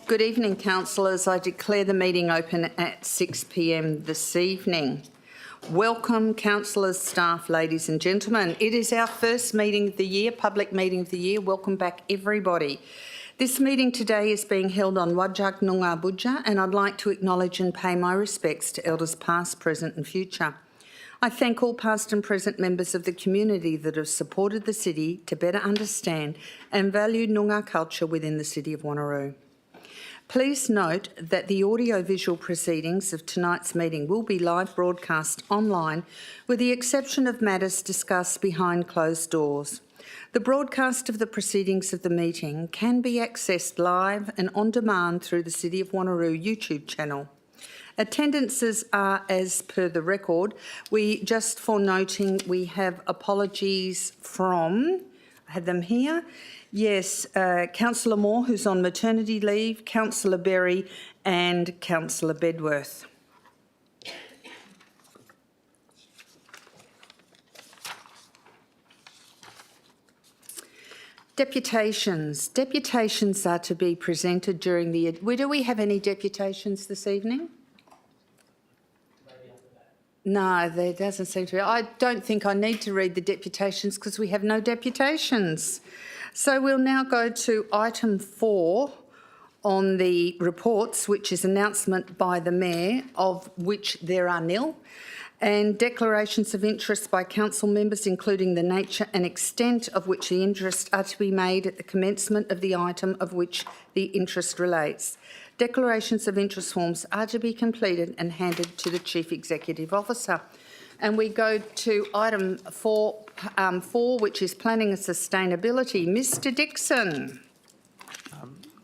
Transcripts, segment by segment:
Good evening, councillors. I declare the meeting open at 6 p.m. this evening. Welcome, councillors, staff, ladies and gentlemen. It is our first meeting of the year, public meeting of the year. Welcome back, everybody. This meeting today is being held on Wajak Noongar Budja, and I'd like to acknowledge and pay my respects to elders past, present and future. I thank all past and present members of the community that have supported the city to better understand and value Noongar culture within the city of Wanneroo. Please note that the audio-visual proceedings of tonight's meeting will be live broadcast online, with the exception of matters discussed behind closed doors. The broadcast of the proceedings of the meeting can be accessed live and on demand through the City of Wanneroo YouTube channel. Attendances are as per the record. Just for noting, we have apologies from, I have them here. Yes, Councillor Moore, who's on maternity leave, Councillor Berry and Councillor Bedworth. Deputations. Deputations are to be presented during the... Do we have any deputations this evening? No, there doesn't seem to be. I don't think I need to read the deputations because we have no deputations. So we'll now go to item 4 on the reports, which is announcement by the Mayor, of which there are nil, and declarations of interest by council members, including the nature and extent of which the interest are to be made at the commencement of the item of which the interest relates. Declarations of interest forms are to be completed and handed to the Chief Executive Officer. And we go to item 4, which is planning and sustainability. Mr Dixon.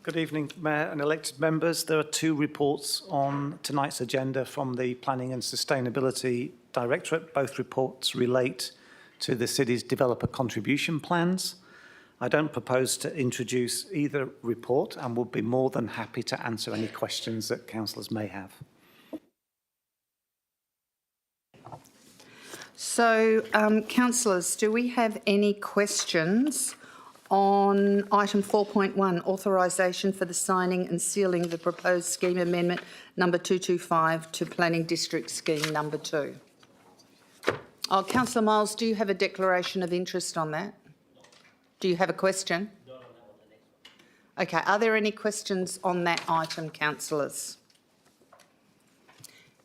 Good evening, Mayor and elected members. There are 2 reports on tonight's agenda from the Planning and Sustainability Directorate. Both reports relate to the city's developer contribution plans. I don't propose to introduce either report and will be more than happy to answer any questions that councillors may have. So, councillors, do we have any questions on item 4.1, authorisation for the signing and sealing of the proposed scheme amendment number 225 to Planning District Scheme number 2? Oh, Councillor Miles, do you have a declaration of interest on that? Do you have a question? No, on the next one. Okay, are there any questions on that item, councillors?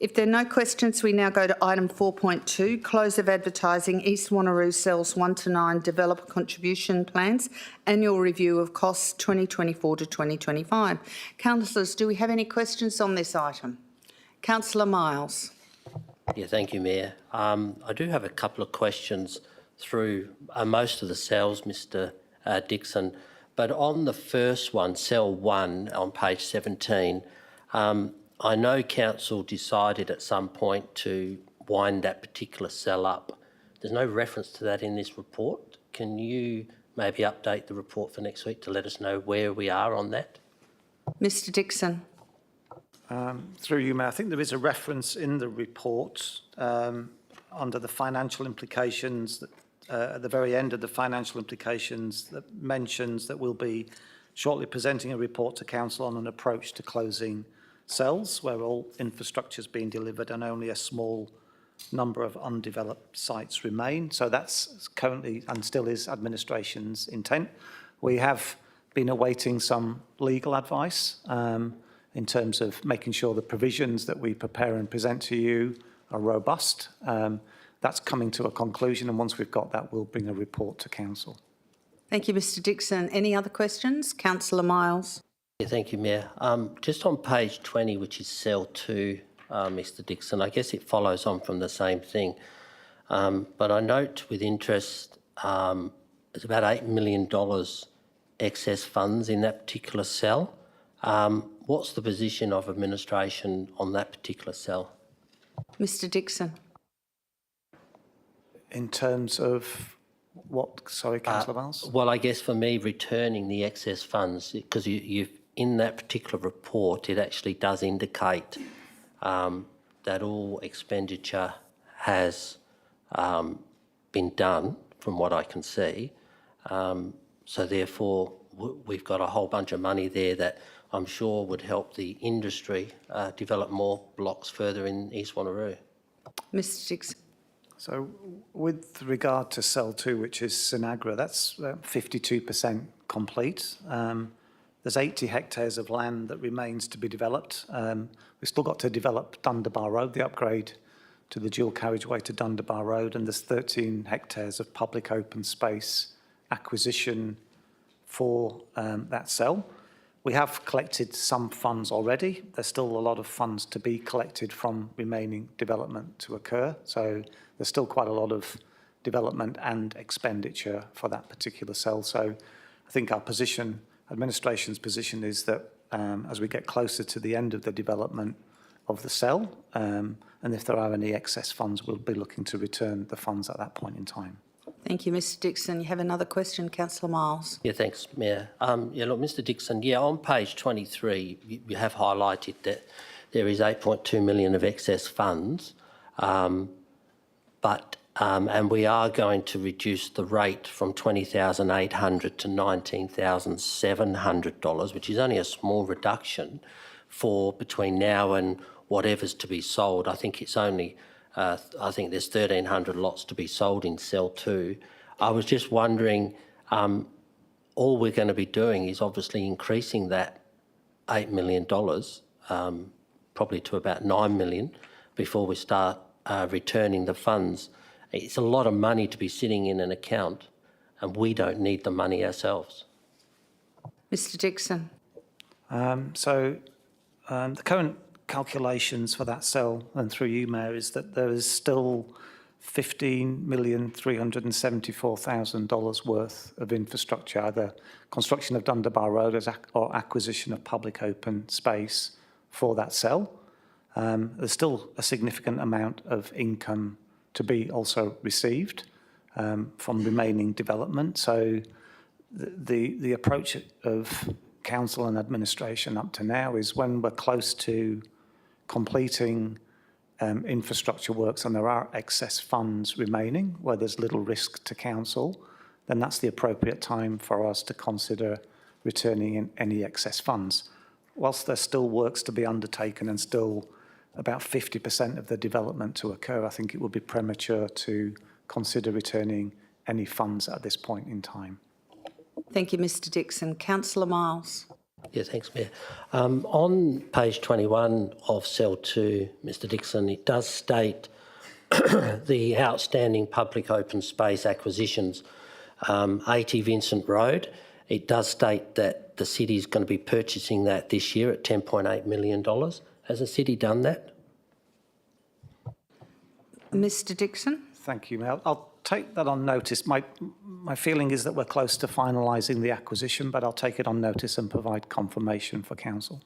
If there are no questions, we now go to item 4.2, close of advertising, East Wanneroo cells 1 to 9 developer contribution plans, annual review of costs 2024 to 2025. Councillors, do we have any questions on this item? Councillor Miles. Yeah, thank you, Mayor. I do have a couple of questions through most of the cells, Mr Dixon, but on the first one, cell 1 on page 17, I know council decided at some point to wind that particular cell up. There's no reference to that in this report. Can you maybe update the report for next week to let us know where we are on that? Mr Dixon. Through you, Mayor, I think there is a reference in the report under the financial implications, that, at the very end of the financial implications, that mentions that we'll be shortly presenting a report to council on an approach to closing cells where all infrastructure is being delivered and only a small number of undeveloped sites remain. So that's currently and still is administration's intent. We have been awaiting some legal advice in terms of making sure the provisions that we prepare and present to you are robust. That's coming to a conclusion, and once we've got that, we'll bring a report to council. Thank you, Mr Dixon. Any other questions? Councillor Miles. Yeah, thank you, Mayor. Just on page 20, which is cell 2, Mr Dixon, I guess it follows on from the same thing. But I note with interest there's about $8 million excess funds in that particular cell. What's the position of administration on that particular cell? Mr Dixon. In terms of what, sorry, Councillor Miles? Well, I guess for me, returning the excess funds, because you've in that particular report, it actually does indicate that all expenditure has been done, from what I can see. So therefore, we've got a whole bunch of money there that I'm sure would help the industry develop more blocks further in East Wanneroo. Mr Dixon. So with regard to Cell 2, which is Sinagra, that's 52% complete. There's 80 hectares of land that remains to be developed. We've still got to develop Dundebar Road, the upgrade to the dual carriageway to Dundebar Road, and there's 13 hectares of public open space acquisition for that cell. We have collected some funds already. There's still a lot of funds to be collected from remaining development to occur. So there's still quite a lot of development and expenditure for that particular cell. So I think our position, administration's position, is that as we get closer to the end of the development of the cell, and if there are any excess funds, we'll be looking to return the funds at that point in time. Thank you, Mr Dixon. You have another question, Councillor Miles. Yeah, thanks, Mayor. Look, Mr Dixon, on page 23, you have highlighted that there is 8.2 million of excess funds, and we are going to reduce the rate from $20,800 to $19,700, which is only a small reduction for between now and whatever's to be sold. I think it's only I think there's 1,300 lots to be sold in Cell 2. I was just wondering, all we're going to be doing is obviously increasing that $8 million, probably to about $9 million, before we start returning the funds. It's a lot of money to be sitting in an account, and we don't need the money ourselves. Mr Dixon. The current calculations for that cell, and through you, Mayor, is that there is still $15,374,000 worth of infrastructure, either construction of Dundebar Road or acquisition of public open space for that cell. There's still a significant amount of income to be also received from remaining development. So the approach of council and administration up to now is when we're close to completing infrastructure works and there are excess funds remaining where there's little risk to council, then that's the appropriate time for us to consider returning in any excess funds. Whilst there's still works to be undertaken and still about 50% of the development to occur, I think it would be premature to consider returning any funds at this point in time. Thank you, Mr Dixon. Councillor Miles. Yeah, thanks, Mayor. On page 21 of Cell 2, Mr Dixon, it does state the outstanding public open space acquisitions, 80 Vincent Road. It does state that the city is going to be purchasing that this year at $10.8 million. Has the city done that? Mr Dixon. Thank you, Mayor. I'll take that on notice. My feeling is that we're close to finalising the acquisition, but I'll take it on notice and provide confirmation for council.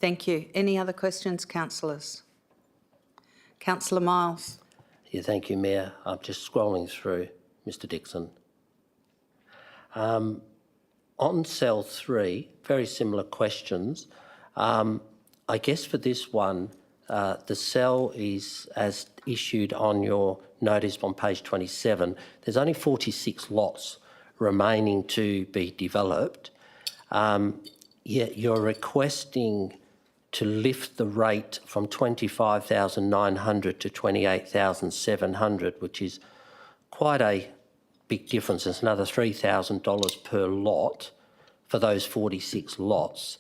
Thank you. Any other questions, councillors? Councillor Miles. Yeah, thank you, Mayor. I'm just scrolling through, Mr Dixon. On Cell 3, very similar questions. I guess for this one, the cell is as issued on your notice on page 27. There's only 46 lots remaining to be developed. Yet you're requesting to lift the rate from $25,900 to $28,700, which is quite a big difference. It's another $3,000 per lot for those 46 lots.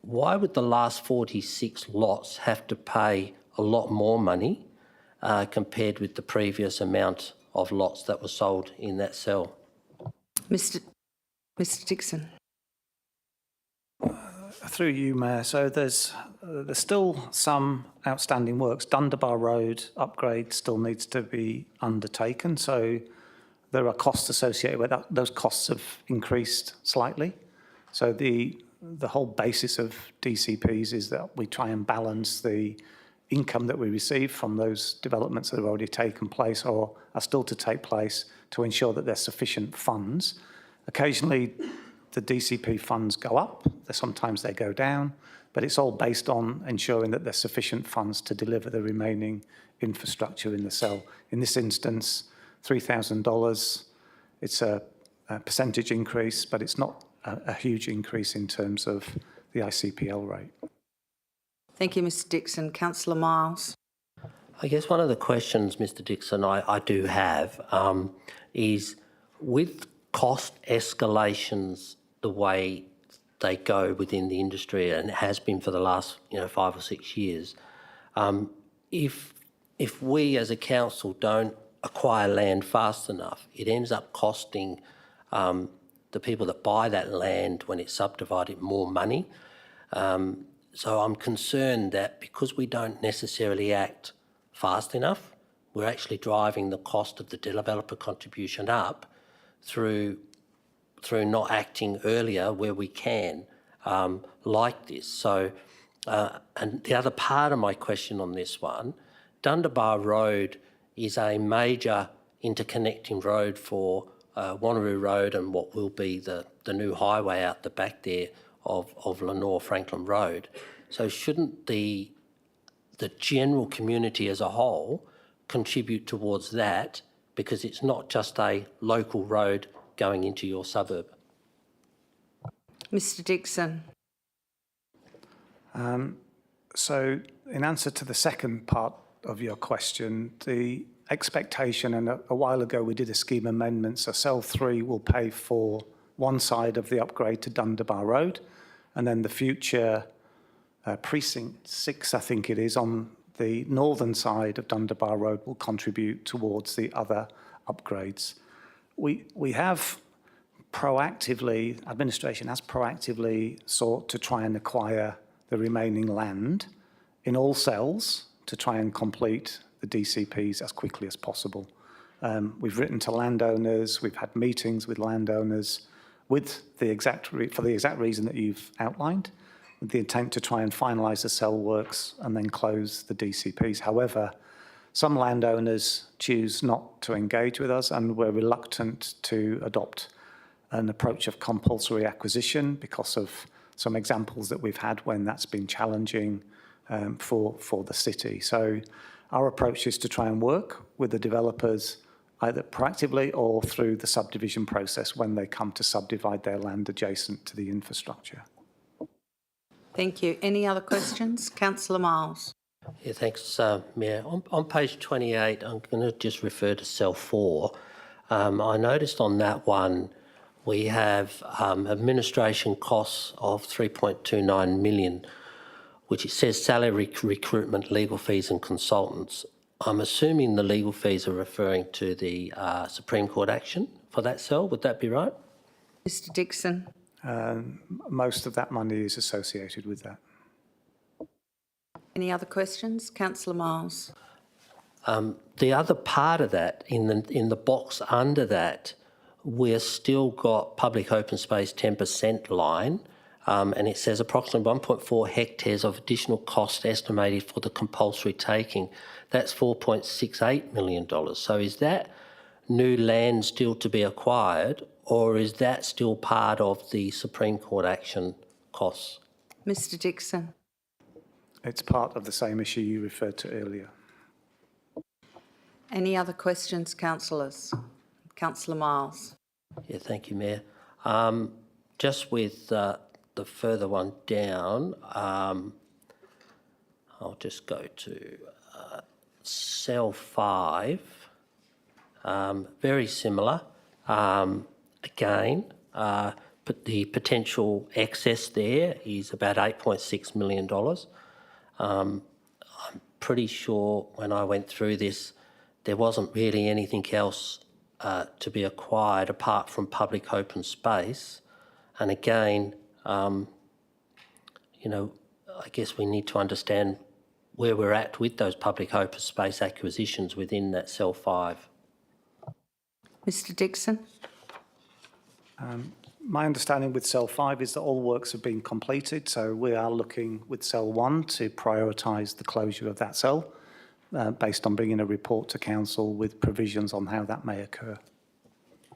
Why would the last 46 lots have to pay a lot more money compared with the previous amount of lots that were sold in that cell? Mr Dixon. Through you, Mayor. So there's still some outstanding works. Dundebar Road upgrade still needs to be undertaken. So there are costs associated with that. Those costs have increased slightly. So the whole basis of DCPs is that we try and balance the income that we receive from those developments that have already taken place or are still to take place to ensure that there's sufficient funds. Occasionally, the DCP funds go up, sometimes they go down, but it's all based on ensuring that there's sufficient funds to deliver the remaining infrastructure in the cell. In this instance, $3,000, it's a percentage increase, but it's not a huge increase in terms of the ICPL rate. Thank you, Mr Dixon. Councillor Miles. I guess one of the questions, Mr Dixon, I do have is with cost escalations the way they go within the industry, and it has been for the last 5 or 6 years, if we as a council don't acquire land fast enough, it ends up costing the people that buy that land when it's subdivided more money. So I'm concerned that because we don't necessarily act fast enough, we're actually driving the cost of the developer contribution up through not acting earlier where we can, like this. So, and the other part of my question on this one, Dundebar Road is a major interconnecting road for Wanneroo Road and what will be the new highway out the back there of Lenore Franklin Road. So shouldn't the general community as a whole contribute towards that, because it's not just a local road going into your suburb? Mr Dixon. So in answer to the second part of your question, the expectation, and a while ago we did a scheme amendment, so Cell 3 will pay for one side of the upgrade to Dundebar Road, and then the future Precinct 6, I think it is, on the northern side of Dundebar Road will contribute towards the other upgrades. We have proactively, administration has proactively sought to try and acquire the remaining land in all cells to try and complete the DCPs as quickly as possible. We've written to landowners, we've had meetings with landowners with the for the exact reason that you've outlined, with the intent to try and finalise the cell works and then close the DCPs. However, some landowners choose not to engage with us, and we're reluctant to adopt an approach of compulsory acquisition because of some examples that we've had when that's been challenging for the city. So our approach is to try and work with the developers either proactively or through the subdivision process when they come to subdivide their land adjacent to the infrastructure. Thank you. Any other questions? Councillor Miles. Yeah, thanks, Mayor. On page 28, I'm going to just refer to cell 4. I noticed on that one we have administration costs of 3.29 million, which it says salary, recruitment, legal fees and consultants. I'm assuming the legal fees are referring to the Supreme Court action for that cell. Would that be right? Mr Dixon. Most of that money is associated with that. Any other questions? Councillor Miles. The other part of that, in the box under that, we're still got public open space 10% line, and it says approximately 1.4 hectares of additional cost estimated for the compulsory taking. That's $4.68 million. So is that new land still to be acquired, or is that still part of the Supreme Court action costs? Mr Dixon. It's part of the same issue you referred to earlier. Any other questions, councillors? Councillor Miles. Yeah, thank you, Mayor. Just with the further one down, I'll just go to cell 5. Very similar. Again, but the potential excess there is about $8.6 million. I'm pretty sure when I went through this, there wasn't really anything else to be acquired apart from public open space. And again, I guess we need to understand where we're at with those public open space acquisitions within that cell 5. Mr Dixon. My understanding with Cell 5 is that all works have been completed, so we are looking with Cell 1 to prioritise the closure of that cell based on bringing a report to Council with provisions on how that may occur.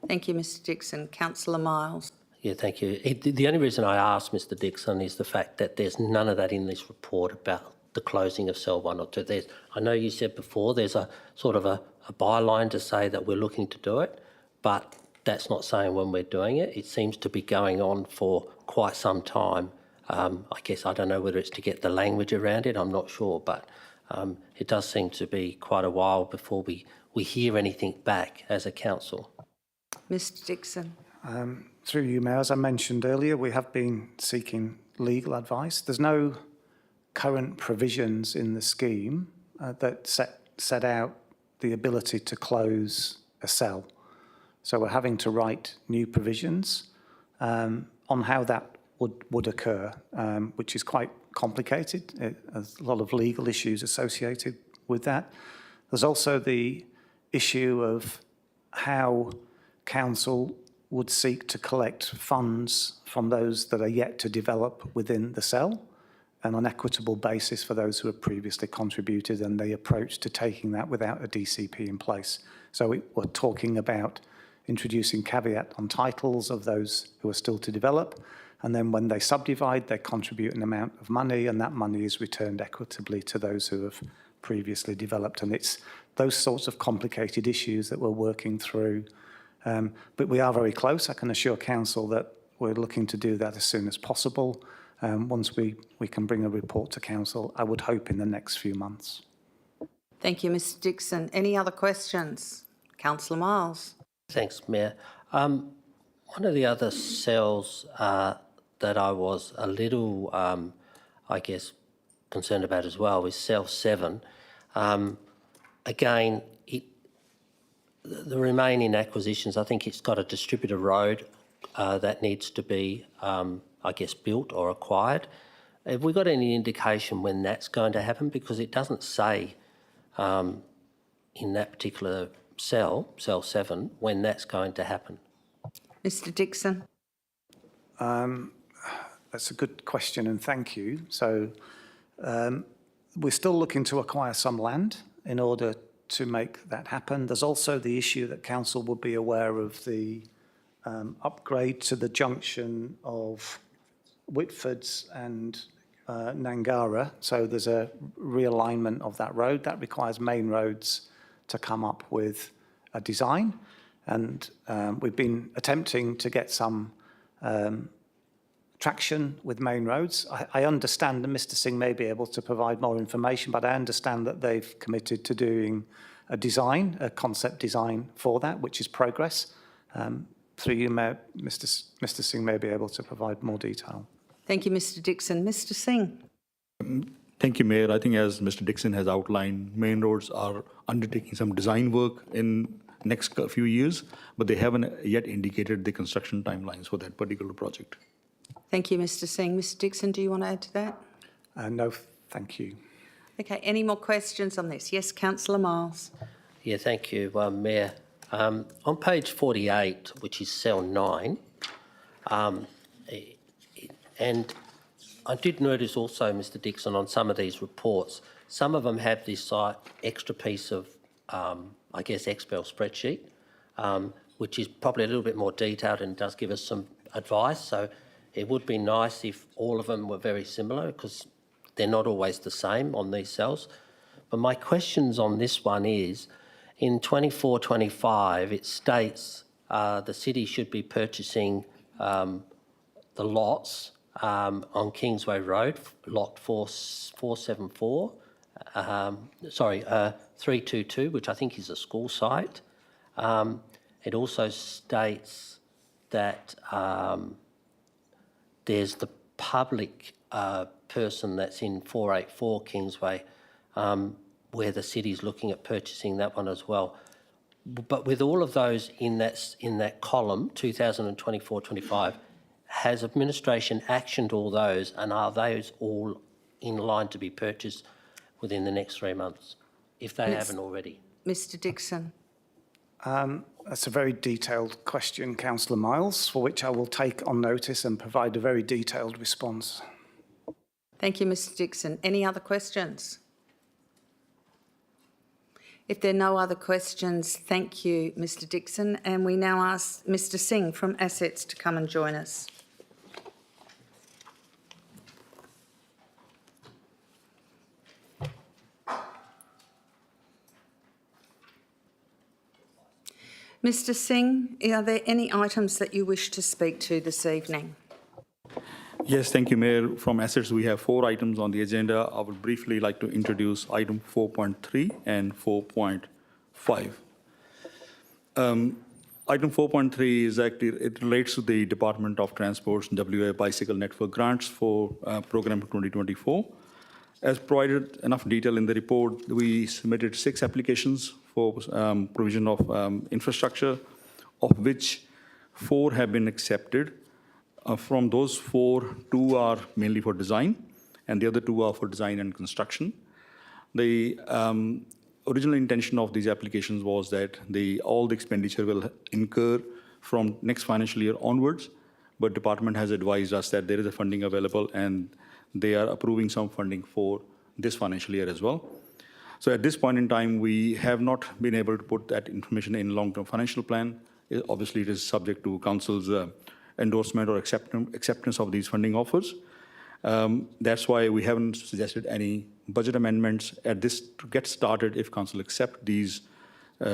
Thank you, Mr Dixon. Councillor Miles. Yeah, thank you. The only reason I asked Mr Dixon is the fact that there's none of that in this report about the closing of Cell 1 or 2. I know you said before there's a sort of a byline to say that we're looking to do it, but that's not saying when we're doing it. It seems to be going on for quite some time. I guess I don't know whether it's to get the language around it, I'm not sure, but it does seem to be quite a while before we hear anything back as a council. Mr Dixon. Through you, Mayor, as I mentioned earlier, we have been seeking legal advice. There's no current provisions in the scheme that set out the ability to close a cell. So we're having to write new provisions on how that would occur, which is quite complicated. There's a lot of legal issues associated with that. There's also the issue of how council would seek to collect funds from those that are yet to develop within the cell, and on an equitable basis for those who have previously contributed, and the approach to taking that without a DCP in place. So we're talking about introducing caveat on titles of those who are still to develop, and then when they subdivide, they contribute an amount of money, and that money is returned equitably to those who have previously developed. And it's those sorts of complicated issues that we're working through. But we are very close. I can assure council that we're looking to do that as soon as possible. Once we can bring a report to council, I would hope in the next few months. Thank you, Mr Dixon. Any other questions? Councillor Miles. Thanks, Mayor. One of the other cells that I was a little, I guess, concerned about as well is cell 7. Again, the remaining acquisitions, I think it's got a distributor road that needs to be, I guess, built or acquired. Have we got any indication when that's going to happen? Because it doesn't say in that particular cell 7, when that's going to happen. Mr Dixon. That's a good question, and thank you. So we're still looking to acquire some land in order to make that happen. There's also the issue that council will be aware of the upgrade to the junction of Whitfords and Nangara. So there's a realignment of that road that requires main roads to come up with a design. And we've been attempting to get some traction with main roads. I understand that Mr Singh may be able to provide more information, but I understand that they've committed to doing a design, a concept design for that, which is progress. Through you, Mayor, Mr Singh may be able to provide more detail. Thank you, Mr Dixon. Mr Singh. Thank you, Mayor. I think as Mr Dixon has outlined, main roads are undertaking some design work in next few years, but they haven't yet indicated the construction timelines for that particular project. Thank you, Mr Singh. Mr Dixon, do you want to add to that? No, thank you. Okay, any more questions on this? Yes, Councillor Miles. Yeah, thank you, Mayor. On page 48, which is cell 9, and I did notice also, Mr Dixon, on some of these reports, some of them have this extra piece of, I guess, Excel spreadsheet, which is probably a little bit more detailed and does give us some advice. So it would be nice if all of them were very similar, because they're not always the same on these cells. But my questions on this one is, in 24-25, it states the city should be purchasing the lots on Kingsway Road, lot 474, 322, which I think is a school site. It also states that there's the public person that's in 484 Kingsway, where the city's looking at purchasing that one as well. But with all of those in that column, 2024-25, has administration actioned all those, and are those all in line to be purchased within the next 3 months, if they haven't already? Mr Dixon. That's a very detailed question, Councillor Miles, for which I will take on notice and provide a very detailed response. Thank you, Mr Dixon. Any other questions? If there are no other questions, thank you, Mr Dixon. And we now ask Mr Singh from Assets to come and join us. Mr Singh, are there any items that you wish to speak to this evening? Yes, thank you, Mayor. From assets, we have 4 items on the agenda. I would briefly like to introduce item 4.3 and 4.5. Item 4.3 is actually, it relates to the Department of Transport's WA Bicycle Network grants for program 2024. As provided enough detail in the report, we submitted 6 applications for provision of infrastructure, of which 4 have been accepted. From those 4, 2 are mainly for design, and the other 2 are for design and construction. The original intention of these applications was that all the expenditure will incur from next financial year onwards, but department has advised us that there is a funding available and they are approving some funding for this financial year as well. So at this point in time, we have not been able to put that information in long-term financial plan. Obviously, it is subject to council's endorsement or acceptance of these funding offers. That's why we haven't suggested any budget amendments at this to get started. If council accept these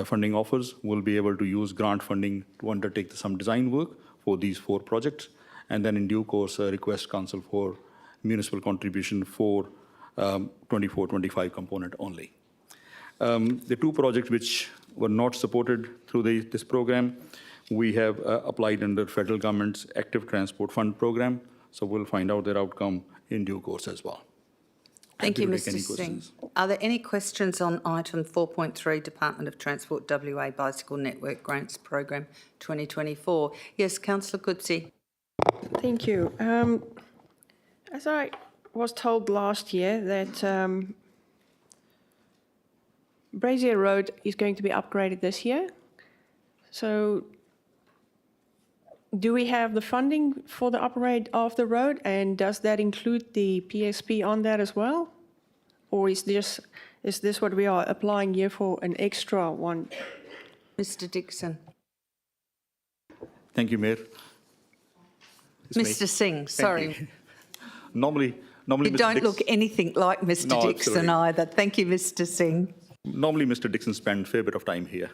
funding offers, we'll be able to use grant funding to undertake some design work for these 4 projects, and then in due course request council for municipal contribution for 24-25 component only. The 2 projects which were not supported through this program, we have applied under federal government's Active Transport Fund program, so we'll find out their outcome in due course as well. Thank you, Happy to take Mr any Singh. questions. Are there any questions on item 4.3, Department of Transport WA Bicycle Network Grants Program 2024? Yes, Councillor Coetzee. Thank you. As I was told last year that Brazier Road is going to be upgraded this year. So do we have the funding for the upgrade of the road, and does that include the PSP on that as well? Or is this what we are applying here for an extra one? Mr Dixon. Thank you, Mayor. It's me. Mr Singh, sorry. Normally, You Mr. don't Dix- look anything like Mr No, Dixon absolutely. either. Thank you, Mr Singh. Normally, Mr. Dixon spends a fair bit of time here.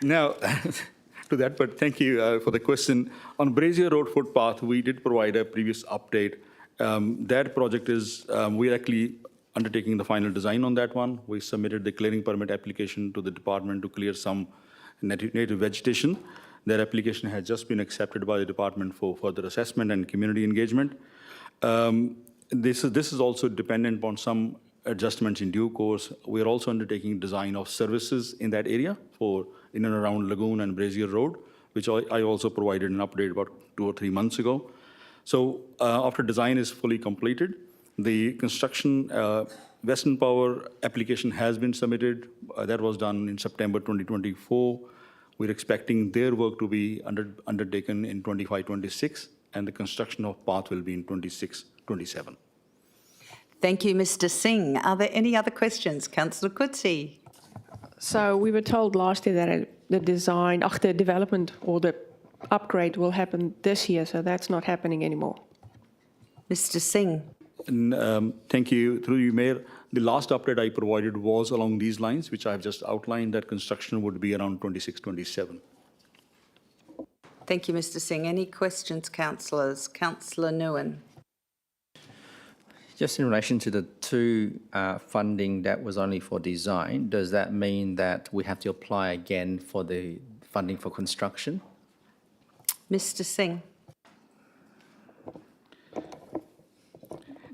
Now, to that, but thank you for the question. On Brazier Road footpath, we did provide a previous update. That project is, we're actually undertaking the final design on that one. We submitted the clearing permit application to the department to clear some native vegetation. That application has just been accepted by the department for further assessment and community engagement. This is also dependent on some adjustments in due course. We are also undertaking design of services in that area for in and around Lagoon and Brazier Road, which I also provided an update about 2 or 3 months ago. So after design is fully completed, the construction Western Power application has been submitted. That was done in September 2024. We're expecting their work to be undertaken in 25-26, and the construction of path will be in 26-27. Thank you, Mr Singh. Are there any other questions? Councillor Coetzee. So we were told last year that the development or the upgrade will happen this year, so that's not happening anymore. Mr Singh. And, thank you. Through you, Mayor. The last update I provided was along these lines, which I've just outlined, that construction would be around 26-27. Thank you, Mr Singh. Any questions, councillors? Councillor Nguyen. Just in relation to the 2 funding that was only for design, does that mean that we have to apply again for the funding for construction? Mr Singh.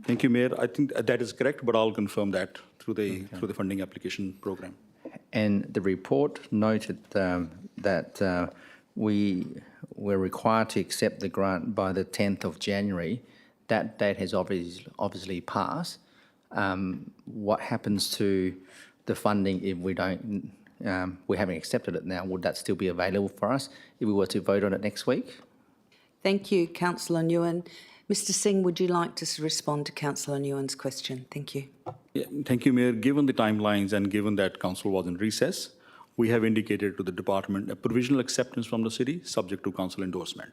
Thank you, Mayor. I think that is correct, but I'll confirm that through the funding application program. And the report noted that we were required to accept the grant by the 10th of January. That date has obviously passed. What happens to the funding if we haven't accepted it now? Would that still be available for us if we were to vote on it next week? Thank you, Councillor Nguyen. Mr Singh, would you like to respond to Councillor Nguyen's question? Thank you. Yeah, thank you, Mayor. Given the timelines and given that council was in recess, we have indicated to the department a provisional acceptance from the city subject to council endorsement.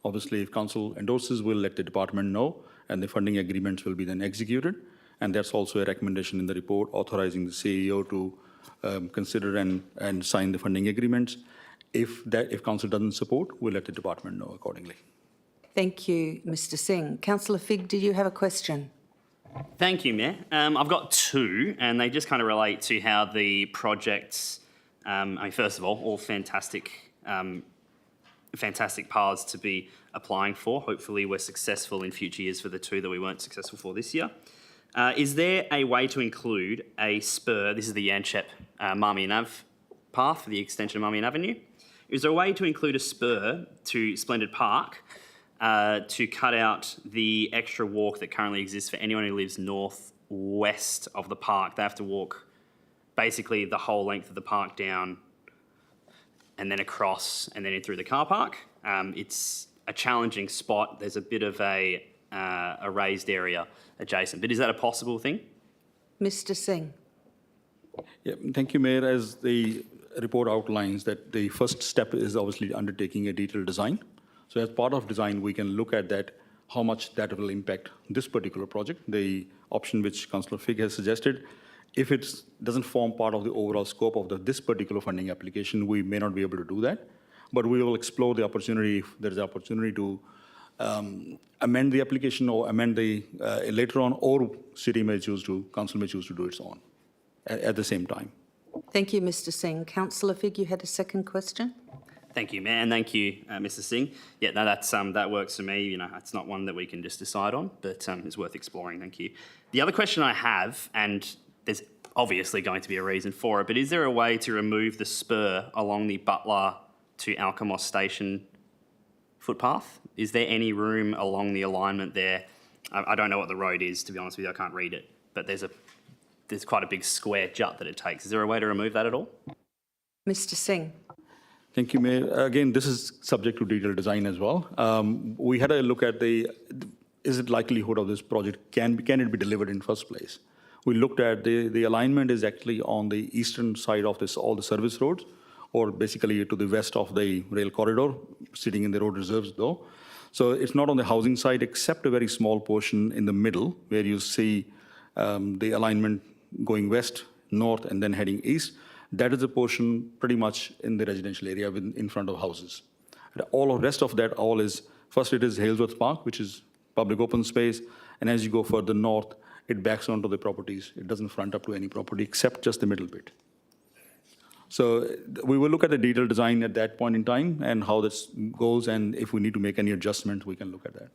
Obviously, if council endorses, we'll let the department know, and the funding agreements will be then executed. And that's also a recommendation in the report authorizing the CEO to consider and sign the funding agreements. If council doesn't support, we'll let the department know accordingly. Thank you, Mr Singh. Councillor Figg, did you have a question? Thank you, Mayor. I've got two, and they just kind of relate to how the projects, first of all fantastic paths to be applying for. Hopefully we're successful in future years for the two that we weren't successful for this year. Is there a way to include a spur? This is the Yanchep Marmion Ave path for the extension of Marmion Avenue. Is there a way to include a spur to Splendid Park to cut out the extra walk that currently exists for anyone who lives north-west of the park? They have to walk basically the whole length of the park down and then across and then in through the car park. It's a challenging spot. There's a bit of a raised area adjacent, but is that a possible thing? Mr Singh. Yeah, thank you, Mayor. As the report outlines, that the first step is obviously undertaking a detailed design. So as part of design, we can look at that, how much that will impact this particular project, the option which Councillor Figg has suggested. If it doesn't form part of the overall scope of this particular funding application, we may not be able to do that. But we will explore the opportunity, if there's an opportunity to amend the application or amend the later on, or council may choose to do its own at the same time. Thank you, Mr Singh. Councillor Figg, you had a second question? Thank you, Mayor, and thank you, Mr Singh. Yeah, no, that works for me. You know, it's not one that we can just decide on, but it's worth exploring. Thank you. The other question I have, and there's obviously going to be a reason for it, but is there a way to remove the spur along the Butler to Alkimos Station footpath? Is there any room along the alignment there? I don't know what the road is, to be honest with you. I can't read it, but there's quite a big square jut that it takes. Is there a way to remove that at all? Mr Singh. Thank you, Mayor. Again, this is subject to detailed design as well. We had a look at is it likelihood of this project, can it be delivered in first place? We looked at the alignment is actually on the eastern side of all the service roads, or basically to the west of the rail corridor, sitting in the road reserves though. So it's not on the housing side, except a very small portion in the middle where you see the alignment going west, north, and then heading east. That is a portion pretty much in the residential area in front of houses. All of the rest of that first it is Halesworth Park, which is public open space. And as you go further north, it backs onto the properties. It doesn't front up to any property except just the middle bit. So we will look at the detailed design at that point in time and how this goes. And if we need to make any adjustments, we can look at that.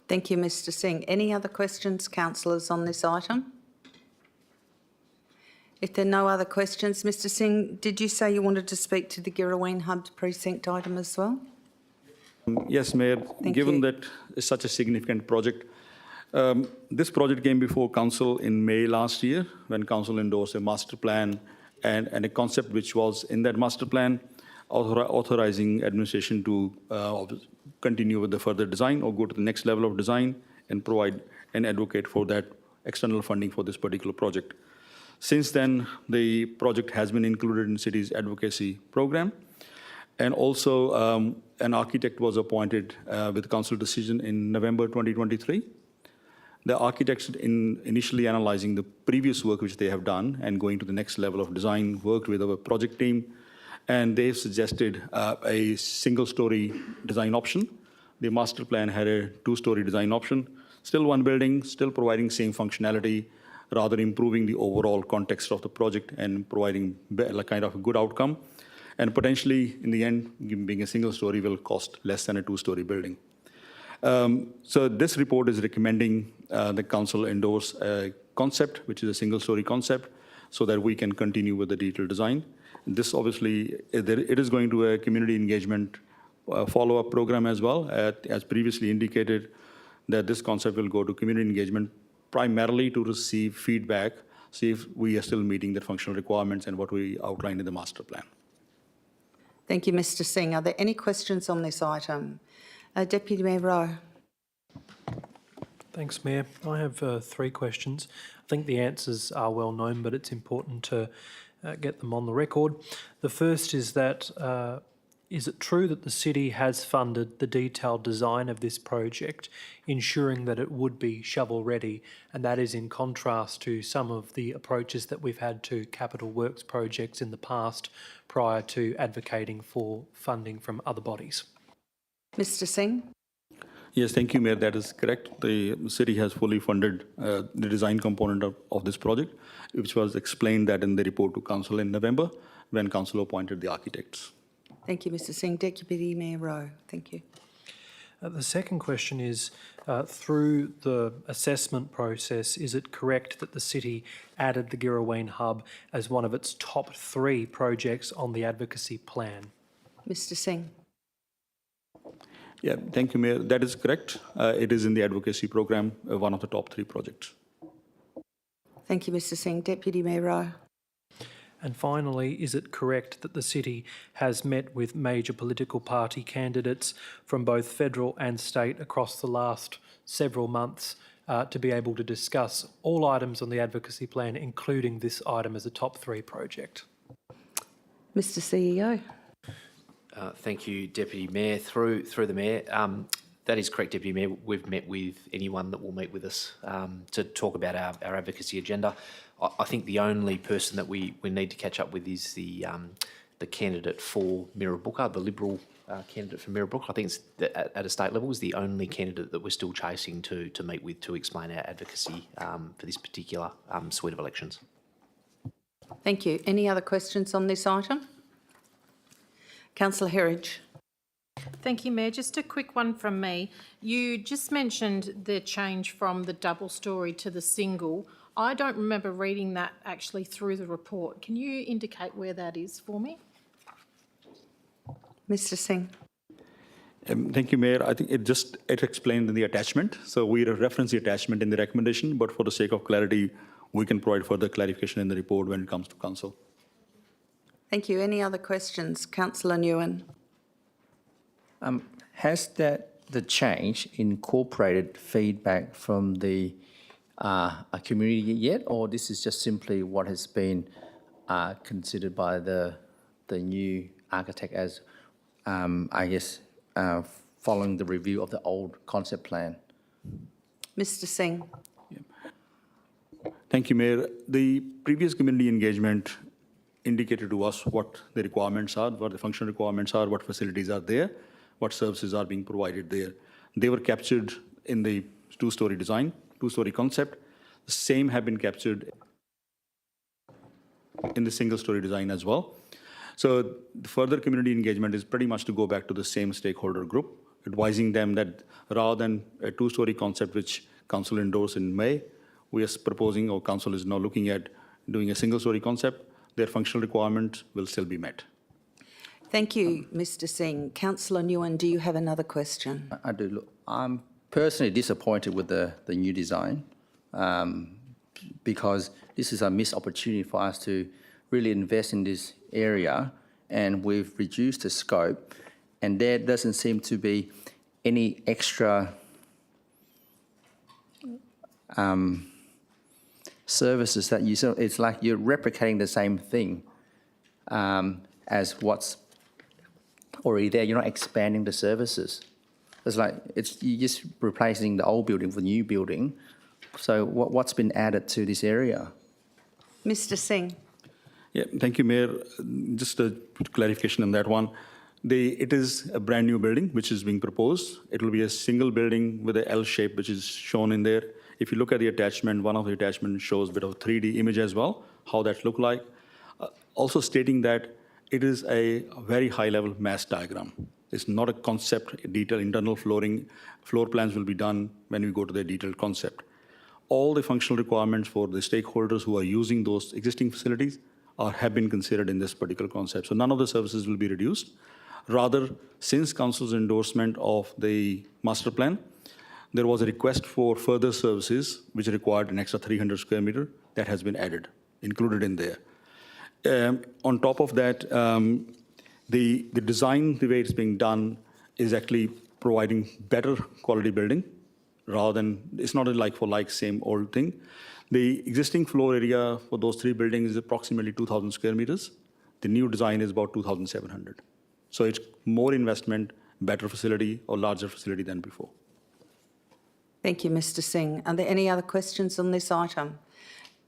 Thank you, Mr Singh. Any other questions, councillors, on this item? If there are no other questions, Mr Singh, did you say you wanted to speak to the Girraween Hub precinct item as well? Yes, Mayor. Given that it's such a significant project, this project came before Council in May last year when Council endorsed a master plan and a concept which was in that master plan authorizing administration to continue with the further design or go to the next level of design and provide and advocate for that external funding for this particular project. Since then, the project has been included in the city's advocacy program. And also, an architect was appointed with council decision in November 2023. The architects, in initially analyzing the previous work which they have done and going to the next level of design, worked with our project team, and they suggested a single-story design option. The master plan had a two-story design option. Still one building, still providing same functionality, rather improving the overall context of the project and providing a kind of a good outcome. And potentially, in the end, being a single story will cost less than a two-story building. So this report is recommending the council endorse a concept, which is a single-story concept, so that we can continue with the detailed design. This obviously, it is going to a community engagement follow-up program as well, as previously indicated, that this concept will go to community engagement primarily to receive feedback, see if we are still meeting the functional requirements and what we outlined in the master plan. Thank you, Mr Singh. Are there any questions on this item? Deputy Mayor Rowe. Thanks, Mayor. I have three questions. I think the answers are well known, but it's important to get them on the record. The first is that is it true that the city has funded the detailed design of this project, ensuring that it would be shovel-ready, and that is in contrast to some of the approaches that we've had to capital works projects in the past prior to advocating for funding from other bodies? Mr Singh? Yes, thank you, Mayor. That is correct. The city has fully funded the design component of this project, which was explained that in the report to Council in November when Council appointed the architects. Thank you, Mr Singh. Deputy Mayor Rowe, thank you. The second question is, through the assessment process, is it correct that the city added the Girraween Hub as one of its top 3 projects on the advocacy plan? Mr Singh? Yeah, thank you, Mayor. That is correct. It is in the advocacy program, one of the top 3 projects. Thank you, Mr Singh. Deputy Mayor Rowe? And finally, is it correct that the city has met with major political party candidates from both federal and state across the last several months to be able to discuss all items on the advocacy plan, including this item as a top 3 project? Mr CEO? Thank you, Deputy Mayor. Through the Mayor, that is correct, Deputy Mayor. We've met with anyone that will meet with us to talk about our advocacy agenda. I think the only person that we need to catch up with is the candidate for Mirrabooka, the Liberal candidate for Mirrabooka. I think it's at a state level is the only candidate that we're still chasing to meet with to explain our advocacy for this particular suite of elections. Thank you. Any other questions on this item? Councillor Herridge. Thank you, Mayor. Just a quick one from me. You just mentioned the change from the double storey to the single. I don't remember reading that actually through the report. Can you indicate where that is for me? Mr Singh? Thank you, Mayor. I think it explained in the attachment. So we reference the attachment in the recommendation, but for the sake of clarity, we can provide further clarification in the report when it comes to Council. Thank you. Any other questions? Councillor Nguyen? Has the change incorporated feedback from the a community yet, or this is just simply what has been considered by the new architect as, I guess, following the review of the old concept plan? Mr Singh? Thank you, Mayor. The previous community engagement indicated to us what the requirements are, what the functional requirements are, what facilities are there, what services are being provided there. They were captured in the 2-story design, 2-story concept. The same have been captured in the single-story design as well. So the further community engagement is pretty much to go back to the same stakeholder group, advising them that rather than a 2-story concept which Council endorsed in May, we are proposing, or Council is now looking at doing a single-story concept. Their functional requirements will still be met. Thank you, Mr Singh. Councillor Nguyen, do you have another question? I do. Look, I'm personally disappointed with the new design because this is a missed opportunity for us to really invest in this area, and we've reduced the scope, and there doesn't seem to be any extra services that you. So it's like you're replicating the same thing as what's already there. You're not expanding the services. It's like you're just replacing the old building with a new building. So what's been added to this area? Mr Singh? Yeah, thank you, Mayor. Just a clarification on that one. It is a brand new building which is being proposed. It will be a single building with an L shape which is shown in there. If you look at the attachment, one of the attachments shows a bit of 3D image as well, how that look like. Also stating that it is a very high-level mass diagram. It's not a concept, detailed internal floor plans will be done when we go to the detailed concept. All the functional requirements for the stakeholders who are using those existing facilities have been considered in this particular concept. So none of the services will be reduced. Rather, since Council's endorsement of the master plan, there was a request for further services which required an extra 300 square meter that has been added, included in there. On top of that, the design, the way it's being done, is actually providing better quality building rather than, it's not a like-for-like same old thing. The existing floor area for those 3 buildings is approximately 2,000 square meters. The new design is about 2,700. So it's more investment, better facility or larger facility than before. Thank you, Mr Singh. Are there any other questions on this item?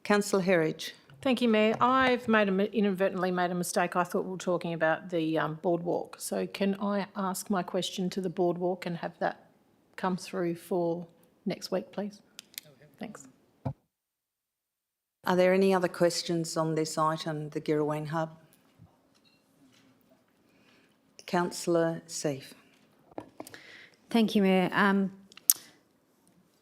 Councillor Herridge. Thank you, Mayor. I've inadvertently made a mistake. I thought we were talking about the boardwalk. So can I ask my question to the boardwalk and have that come through for next week, please? Thanks. Are there any other questions on this item, the Girraween Hub? Councillor Seif. Thank you, Mayor.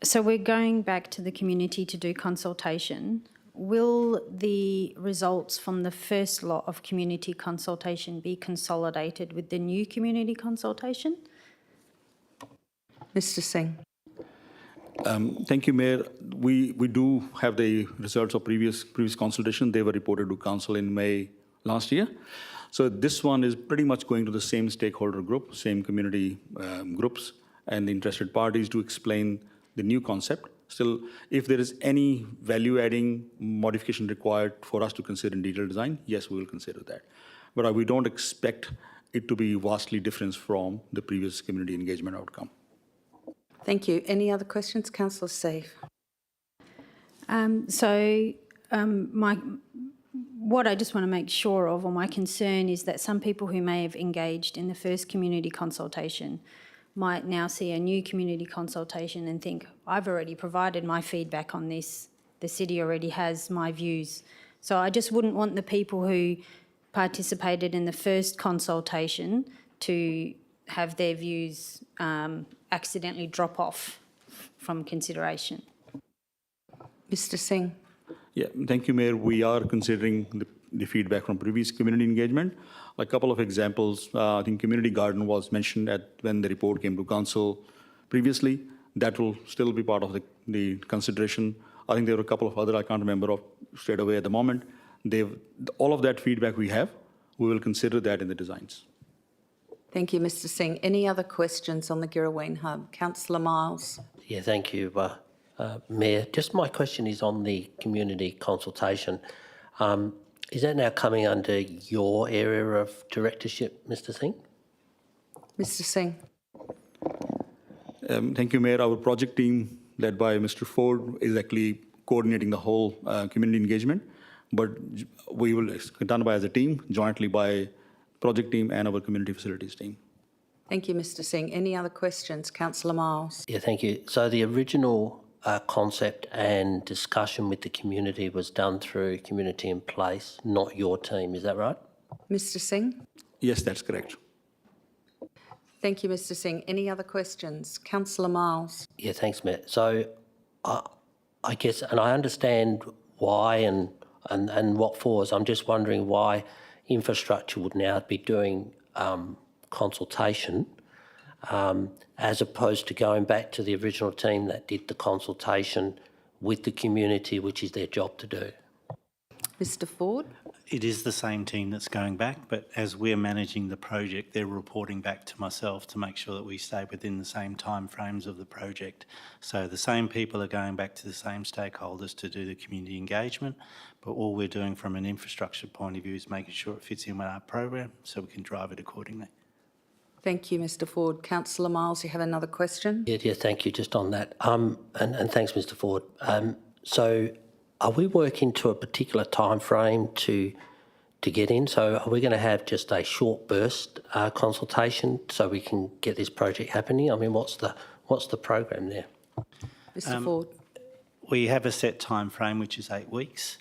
So we're going back to the community to do consultation. Will the results from the first lot of community consultation be consolidated with the new community consultation? Mr Singh. Thank you, Mayor. We do have the results of previous consultation. They were reported to council in May last year. So this one is pretty much going to the same stakeholder group, same community groups and the interested parties to explain the new concept. Still, if there is any value-adding modification required for us to consider in detailed design, yes, we will consider that. But we don't expect it to be vastly different from the previous community engagement outcome. Thank you. Any other questions? Councillor Seif. What I just want to make sure of, or my concern, is that some people who may have engaged in the first community consultation might now see a new community consultation and think, I've already provided my feedback on this, the city already has my views. So I just wouldn't want the people who participated in the first consultation to have their views accidentally drop off from consideration. Mr Singh. Yeah, thank you, Mayor. We are considering the feedback from previous community engagement. A couple of examples, I think community garden was mentioned when the report came to council previously. That will still be part of the consideration. I think there were a couple of other, I can't remember straight away at the moment. All of that feedback we have, we will consider that in the designs. Thank you, Mr Singh. Any other questions on the Girraween Hub? Councillor Miles. Yeah, thank you, Mayor. Just my question is on the community consultation. Is that now coming under your area of directorship, Mr Singh? Mr Singh. Thank you, Mayor. Our project team, led by Mr Ford, is actually coordinating the whole community engagement, but we will done by as a team, jointly by project team and our community facilities team. Thank you, Mr Singh. Any other questions? Councillor Miles. Yeah, thank you. So the original concept and discussion with the community was done through Community in Place, not your team. Is that right? Mr Singh. Yes, that's correct. Thank you, Mr Singh. Any other questions? Councillor Miles. Yeah, thanks, Matt. So I guess, and I understand why and what for. I'm just wondering why infrastructure would now be doing consultation as opposed to going back to the original team that did the consultation with the community, which is their job to do. Mr Ford. It is the same team that's going back, but as we're managing the project, they're reporting back to myself to make sure that we stay within the same timeframes of the project. So the same people are going back to the same stakeholders to do the community engagement, but all we're doing from an infrastructure point of view is making sure it fits in with our program so we can drive it accordingly. Thank you, Mr Ford. Councillor Miles, you have another question? Yeah, thank you. Just on that. And thanks, Mr Ford. So are we working to a particular time frame to get in? So are we going to have just a short burst consultation so we can get this project happening? I mean, what's the program there? Mr Ford. We have a set time frame, which is 8 weeks,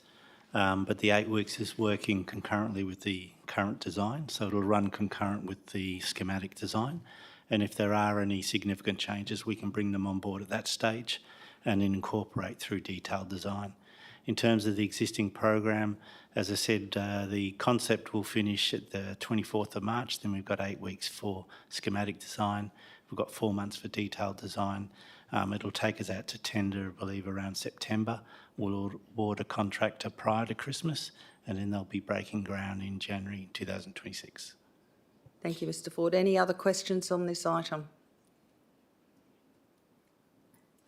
but the 8 weeks is working concurrently with the current design, so it'll run concurrent with the schematic design. And if there are any significant changes, we can bring them on board at that stage and then incorporate through detailed design. In terms of the existing program, as I said, the concept will finish at the 24th of March, then we've got 8 weeks for schematic design, we've got 4 months for detailed design. It'll take us out to tender, I believe, around September. We'll award a contractor prior to Christmas, and then they'll be breaking ground in January 2026. Thank you, Mr Ford. Any other questions on this item?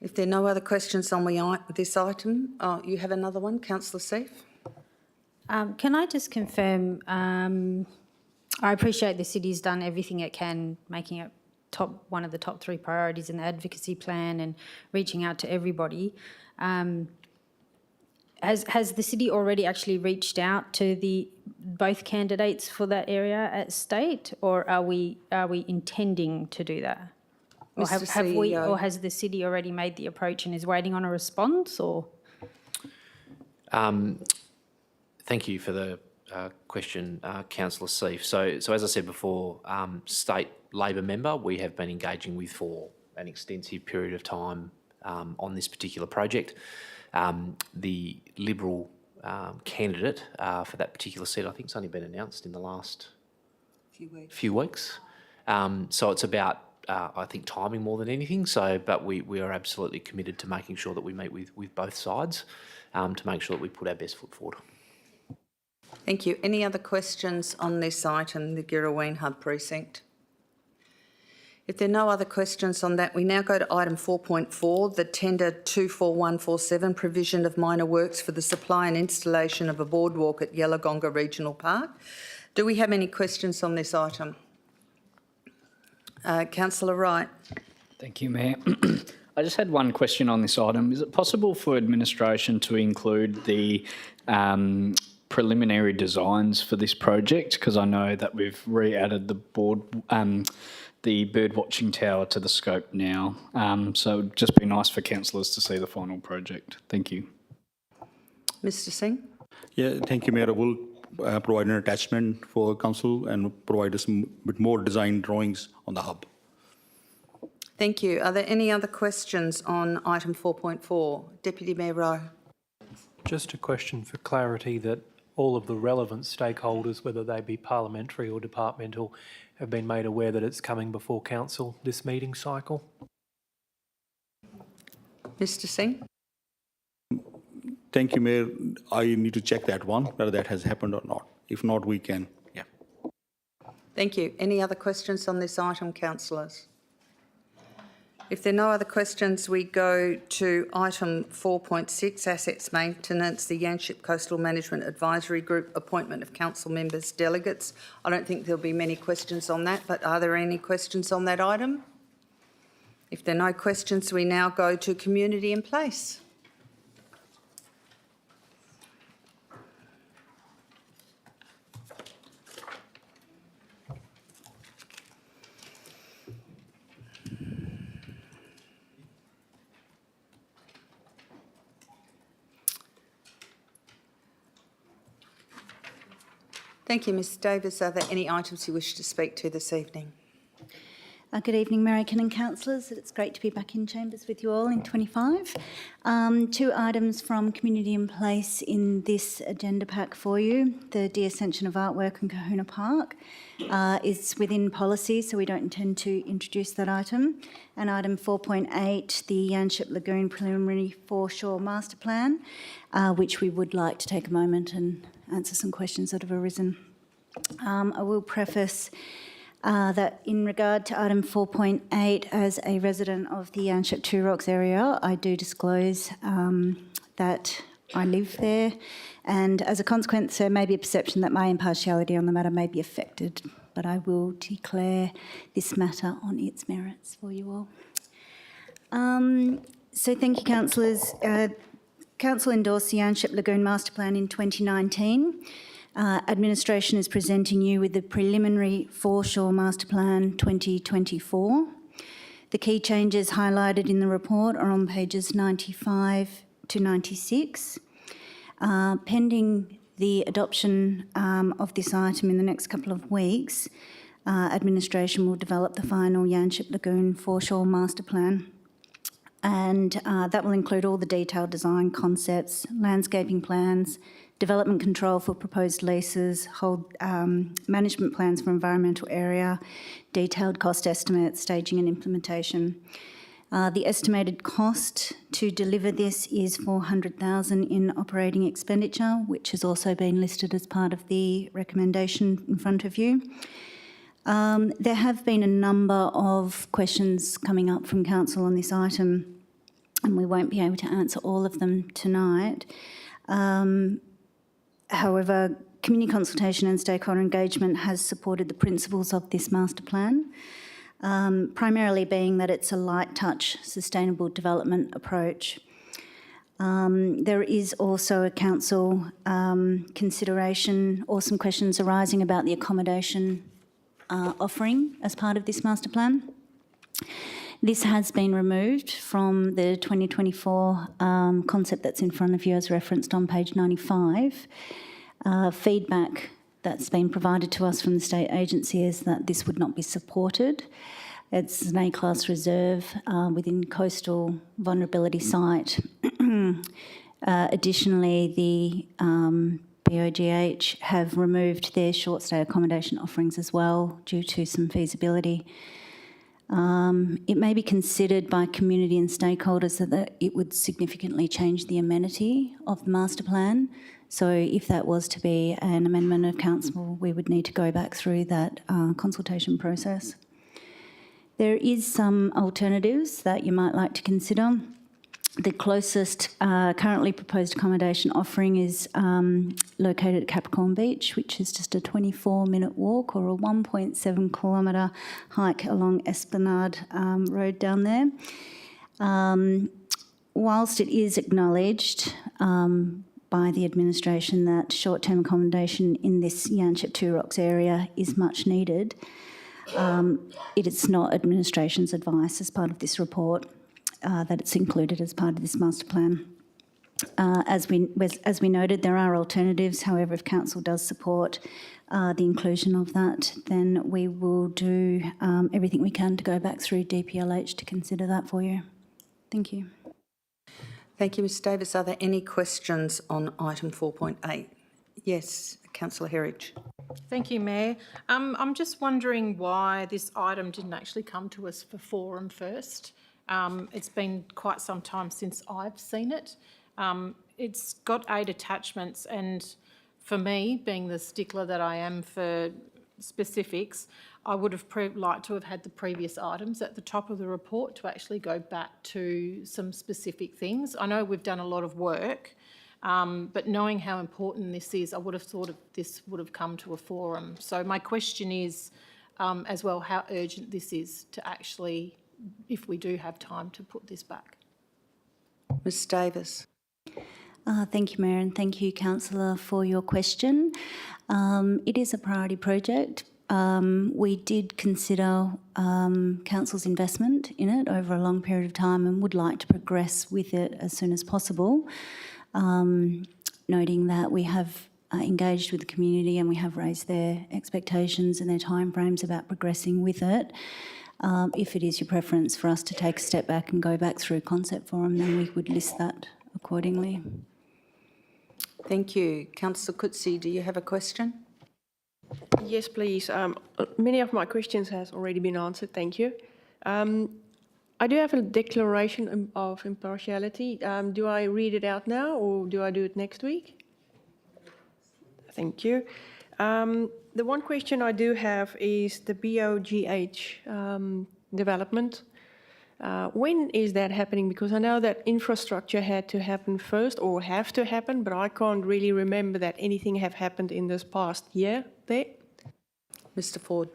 If there are no other questions on this item, you have another one, Councillor Seif. Can I just confirm, I appreciate the city's done everything it can, making it one of the top 3 priorities in the advocacy plan and reaching out to everybody. Has the city already actually reached out to both candidates for that area at state, or are we intending to do that? Or Mr. have we, CEO. or has the city already made the approach and is waiting on a response, or? Thank you for the question, Councillor Seif. So as I said before, state Labor member we have been engaging with for an extensive period of time on this particular project. The Liberal candidate for that particular seat, I think, has only been announced in the last few weeks. So it's about, I think, timing more than anything. But we are absolutely committed to making sure that we meet with both sides to make sure that we put our best foot forward. Thank you. Any other questions on this item, the Girraween Hub Precinct? If there are no other questions on that, we now go to item 4.4, the tender 24147, provision of minor works for the supply and installation of a boardwalk at Yellowgonga Regional Park. Do we have any questions on this item? Councillor Wright. Thank you, Mayor. I just had one question on this item. Is it possible for administration to include the preliminary designs for this project? Because I know that we've re-added the bird watching tower to the scope now. So it'd just be nice for councillors to see the final project. Thank you. Mr. Singh. Yeah, thank you, Mayor. We'll provide an attachment for council and provide us with more design drawings on the hub. Thank you. Are there any other questions on item 4.4? Deputy Mayor Rowe. Just a question for clarity that all of the relevant stakeholders, whether they be parliamentary or departmental, have been made aware that it's coming before council this meeting cycle. Mr. Singh. Thank you, Mayor. I need to check that one, whether that has happened or not. If not, we can. Yeah. Thank you. Any other questions on this item, councillors? If there are no other questions, we go to item 4.6, assets maintenance, the Yanship Coastal Management Advisory Group, appointment of council members, delegates. I don't think there'll be many questions on that, but are there any questions on that item? If there are no questions, we now go to community in place. Thank you, Ms Davis. Are there any items you wish to speak to this evening? Good evening, Mayor and councillors. It's great to be back in chambers with you all in 25. 2 items from Community in Place in this agenda pack for you. The de-ascension of artwork in Kahuna Park is within policy, so we don't intend to introduce that item. And item 4.8, the Yanship Lagoon Preliminary Foreshore Master Plan, which we would like to take a moment and answer some questions that have arisen. I will preface that in regard to item 4.8, as a resident of the Yanship Two Rocks area, I do disclose that I live there, and as a consequence there may be a perception that my impartiality on the matter may be affected, but I will declare this matter on its merits for you all. So thank you, councillors. Council endorsed the Yanship Lagoon Master Plan in 2019. Administration is presenting you with the preliminary Foreshore Master Plan 2024. The key changes highlighted in the report are on pages 95 to 96. Pending the adoption of this item in the next couple of weeks, administration will develop the final Yanship Lagoon Foreshore Master Plan. And that will include all the detailed design concepts, landscaping plans, development control for proposed leases, management plans for environmental area, detailed cost estimates, staging and implementation. The estimated cost to deliver this is $400,000 in operating expenditure, which has also been listed as part of the recommendation in front of you. There have been a number of questions coming up from council on this item, and we won't be able to answer all of them tonight. However, community consultation and stakeholder engagement has supported the principles of this master plan, primarily being that it's a light touch, sustainable development approach. There is also a council consideration or some questions arising about the accommodation offering as part of this master plan. This has been removed from the 2024 concept that's in front of you as referenced on page 95. Feedback that's been provided to us from the state agency is that this would not be supported. It's an A-class reserve within coastal vulnerability site. Additionally, the BOGH have removed their short stay accommodation offerings as well due to some feasibility. It may be considered by community and stakeholders that it would significantly change the amenity of the master plan. So if that was to be an amendment of council, we would need to go back through that consultation process. There is some alternatives that you might like to consider. The closest currently proposed accommodation offering is located at Capricorn Beach, which is just a 24-minute walk or a 1.7 kilometre hike along Esplanade Road down there. Whilst it is acknowledged by the administration that short-term accommodation in this Yanchep Two Rocks area is much needed, it is not administration's advice as part of this report that it's included as part of this master plan. As we noted, there are alternatives. However, if council does support the inclusion of that, then we will do everything we can to go back through DPLH to consider that for you. Thank you. Thank you, Ms Davis. Are there any questions on item 4.8? Yes, Councillor Herridge. Thank you, Mayor. I'm just wondering why this item didn't actually come to us for forum first. It's been quite some time since I've seen it. It's got 8 attachments, and for me, being the stickler that I am for specifics, I would have liked to have had the previous items at the top of the report to actually go back to some specific things. I know we've done a lot of work, but knowing how important this is, I would have thought this would have come to a forum. So my question is, as well, how urgent this is to actually, if we do have time, to put this back. Ms Davis. Thank you, Mayor, and thank you, Councillor, for your question. It is a priority project. We did consider Council's investment in it over a long period of time and would like to progress with it as soon as possible, noting that we have engaged with the community and we have raised their expectations and their timeframes about progressing with it. If it is your preference for us to take a step back and go back through concept forum, then we would list that accordingly. Thank you. Councillor Coetzee, do you have a question? Yes, please. Many of my questions has already been answered. Thank you. I do have a declaration of impartiality. Do I read it out now or do I do it next week? Thank you. The one question I do have is the BOGH development. When is that happening? Because I know that infrastructure had to happen first or have to happen, but I can't really remember that anything have happened in this past year there. Mr Ford.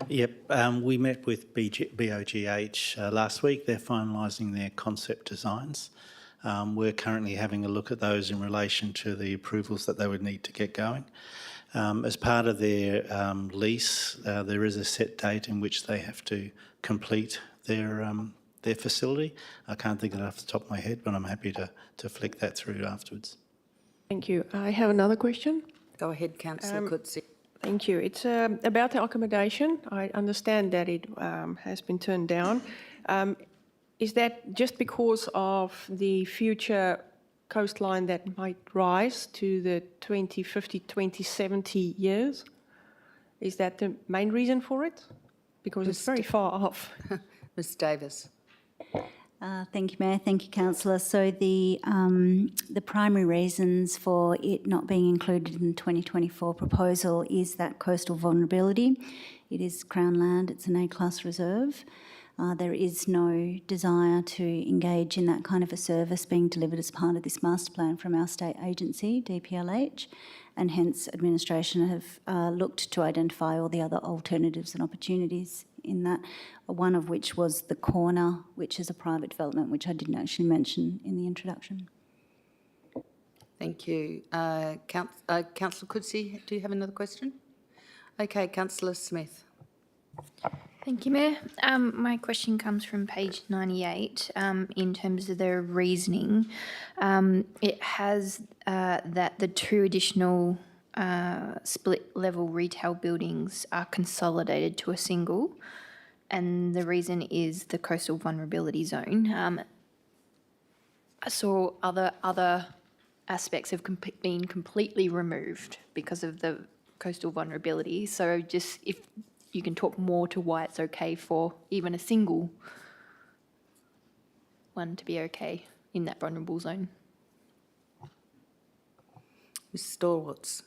Yep, we met with BOGH last week. They're finalising their concept designs. We're currently having a look at those in relation to the approvals that they would need to get going. As part of their lease, there is a set date in which they have to complete their facility. I can't think of it off the top of my head, but I'm happy to flick that through afterwards. Thank you. I have another question. Go ahead, Councillor Coetzee. Thank you. It's about the accommodation. I understand that it has been turned down. Is that just because of the future coastline that might rise to the 2050, 2070 years? Is that the main reason for it? Because it's very far off. Ms Davis. Thank you, Mayor. Thank you, Councillor. So the primary reasons for it not being included in the 2024 proposal is that coastal vulnerability. It is Crown land. It's an A-class reserve. There is no desire to engage in that kind of a service being delivered as part of this master plan from our state agency, DPLH, and hence administration have looked to identify all the other alternatives and opportunities in that, one of which was the corner, which is a private development, which I didn't actually mention in the introduction. Thank you. Councillor Coetzee, do you have another question? Okay, Councillor Smith. Thank you, Mayor. My question comes from page 98 in terms of the reasoning. It has that the two additional split-level retail buildings are consolidated to a single, and the reason is the coastal vulnerability zone. I saw other aspects have been completely removed because of the coastal vulnerability. So just if you can talk more to why it's okay for even a single one to be okay in that vulnerable zone. Mr Storwitz.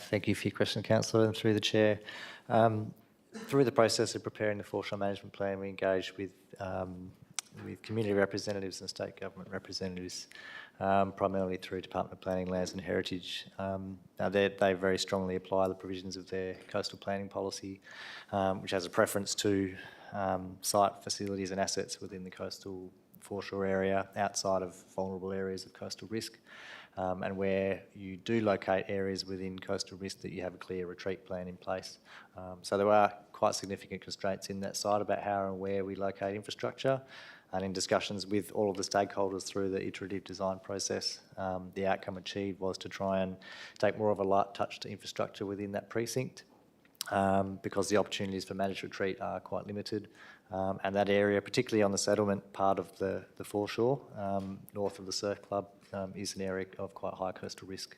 Thank you for your question, Councillor, and through the Chair. Through the process of preparing the foreshore management plan, we engaged with community representatives and state government representatives, primarily through Department of Planning, Lands and Heritage. Now they very strongly apply the provisions of their coastal planning policy, which has a preference to site facilities and assets within the coastal foreshore area outside of vulnerable areas of coastal risk. And where you do locate areas within coastal risk, that you have a clear retreat plan in place. So there are quite significant constraints in that site about how and where we locate infrastructure. And in discussions with all of the stakeholders through the iterative design process, the outcome achieved was to try and take more of a light touch to infrastructure within that precinct, because the opportunities for managed retreat are quite limited. And that area, particularly on the settlement part of the foreshore, north of the surf club, is an area of quite high coastal risk.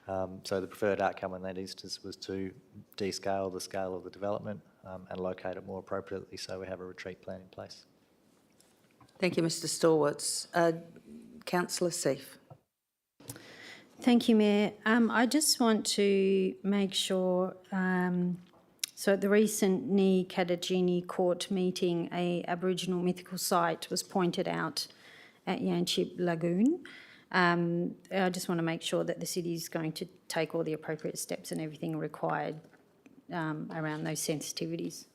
So the preferred outcome in that instance was to descale the scale of the development and locate it more appropriately so we have a retreat plan in place. Thank you, Mr Storwitz. Councillor Seif. Thank you, Mayor. I just want to make sure, so at the recent Ni Kadajini court meeting, a Aboriginal mythical site was pointed out at Yanchep Lagoon. I just want to make sure that the city is going to take all the appropriate steps and everything required around those sensitivities.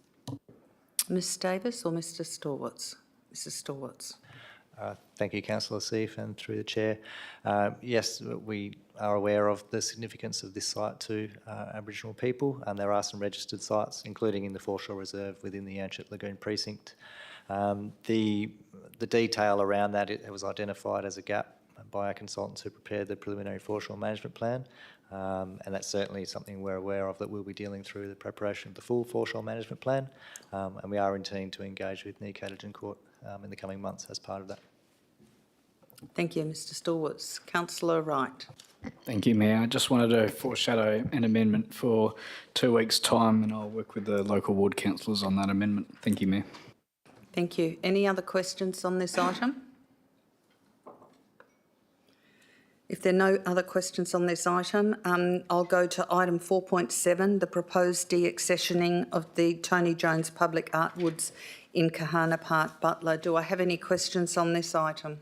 Ms Davis or Mr Storwitz? Mr Storwitz. Thank you, Councillor Seif, and through the Chair. Yes, we are aware of the significance of this site to Aboriginal people, and there are some registered sites, including in the Foreshore Reserve within the Yanchep Lagoon precinct. The detail around that, it was identified as a gap by our consultants who prepared the preliminary foreshore management plan, and that's certainly something we're aware of that we'll be dealing through the preparation of the full foreshore management plan, and we are intending to engage with Ni Kadajini Court in the coming months as part of that. Thank you, Mr Storwitz. Councillor Wright. Thank you, Mayor. I just wanted to foreshadow an amendment for 2 weeks' time, and I'll work with the local ward councillors on that amendment. Thank you, Mayor. Thank you. Any other questions on this item? If there are no other questions on this item, I'll go to item 4.7, the proposed de-accessioning of the Tony Jones Public Art Woods in Kahana Park, Butler. Do I have any questions on this item?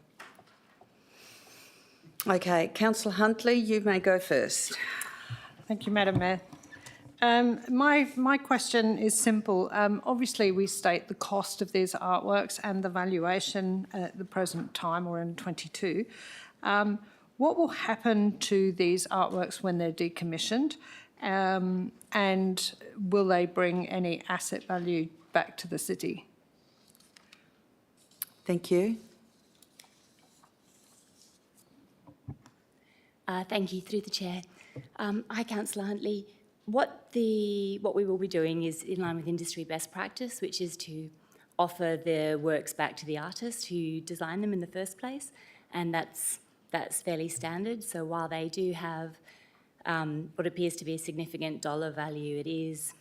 Okay, Councillor Huntley, you may go first. Thank you, Madam Mayor. My question is simple. Obviously, we state the cost of these artworks and the valuation at the present time, or in 22. What will happen to these artworks when they're decommissioned, and will they bring any asset value back to the city? Thank you. Thank you, through the Chair. Hi, Councillor Huntley. What we will be doing is in line with industry best practice, which is to offer the works back to the artist who designed them in the first place, and that's fairly standard. So while they do have what appears to be a significant dollar value, it is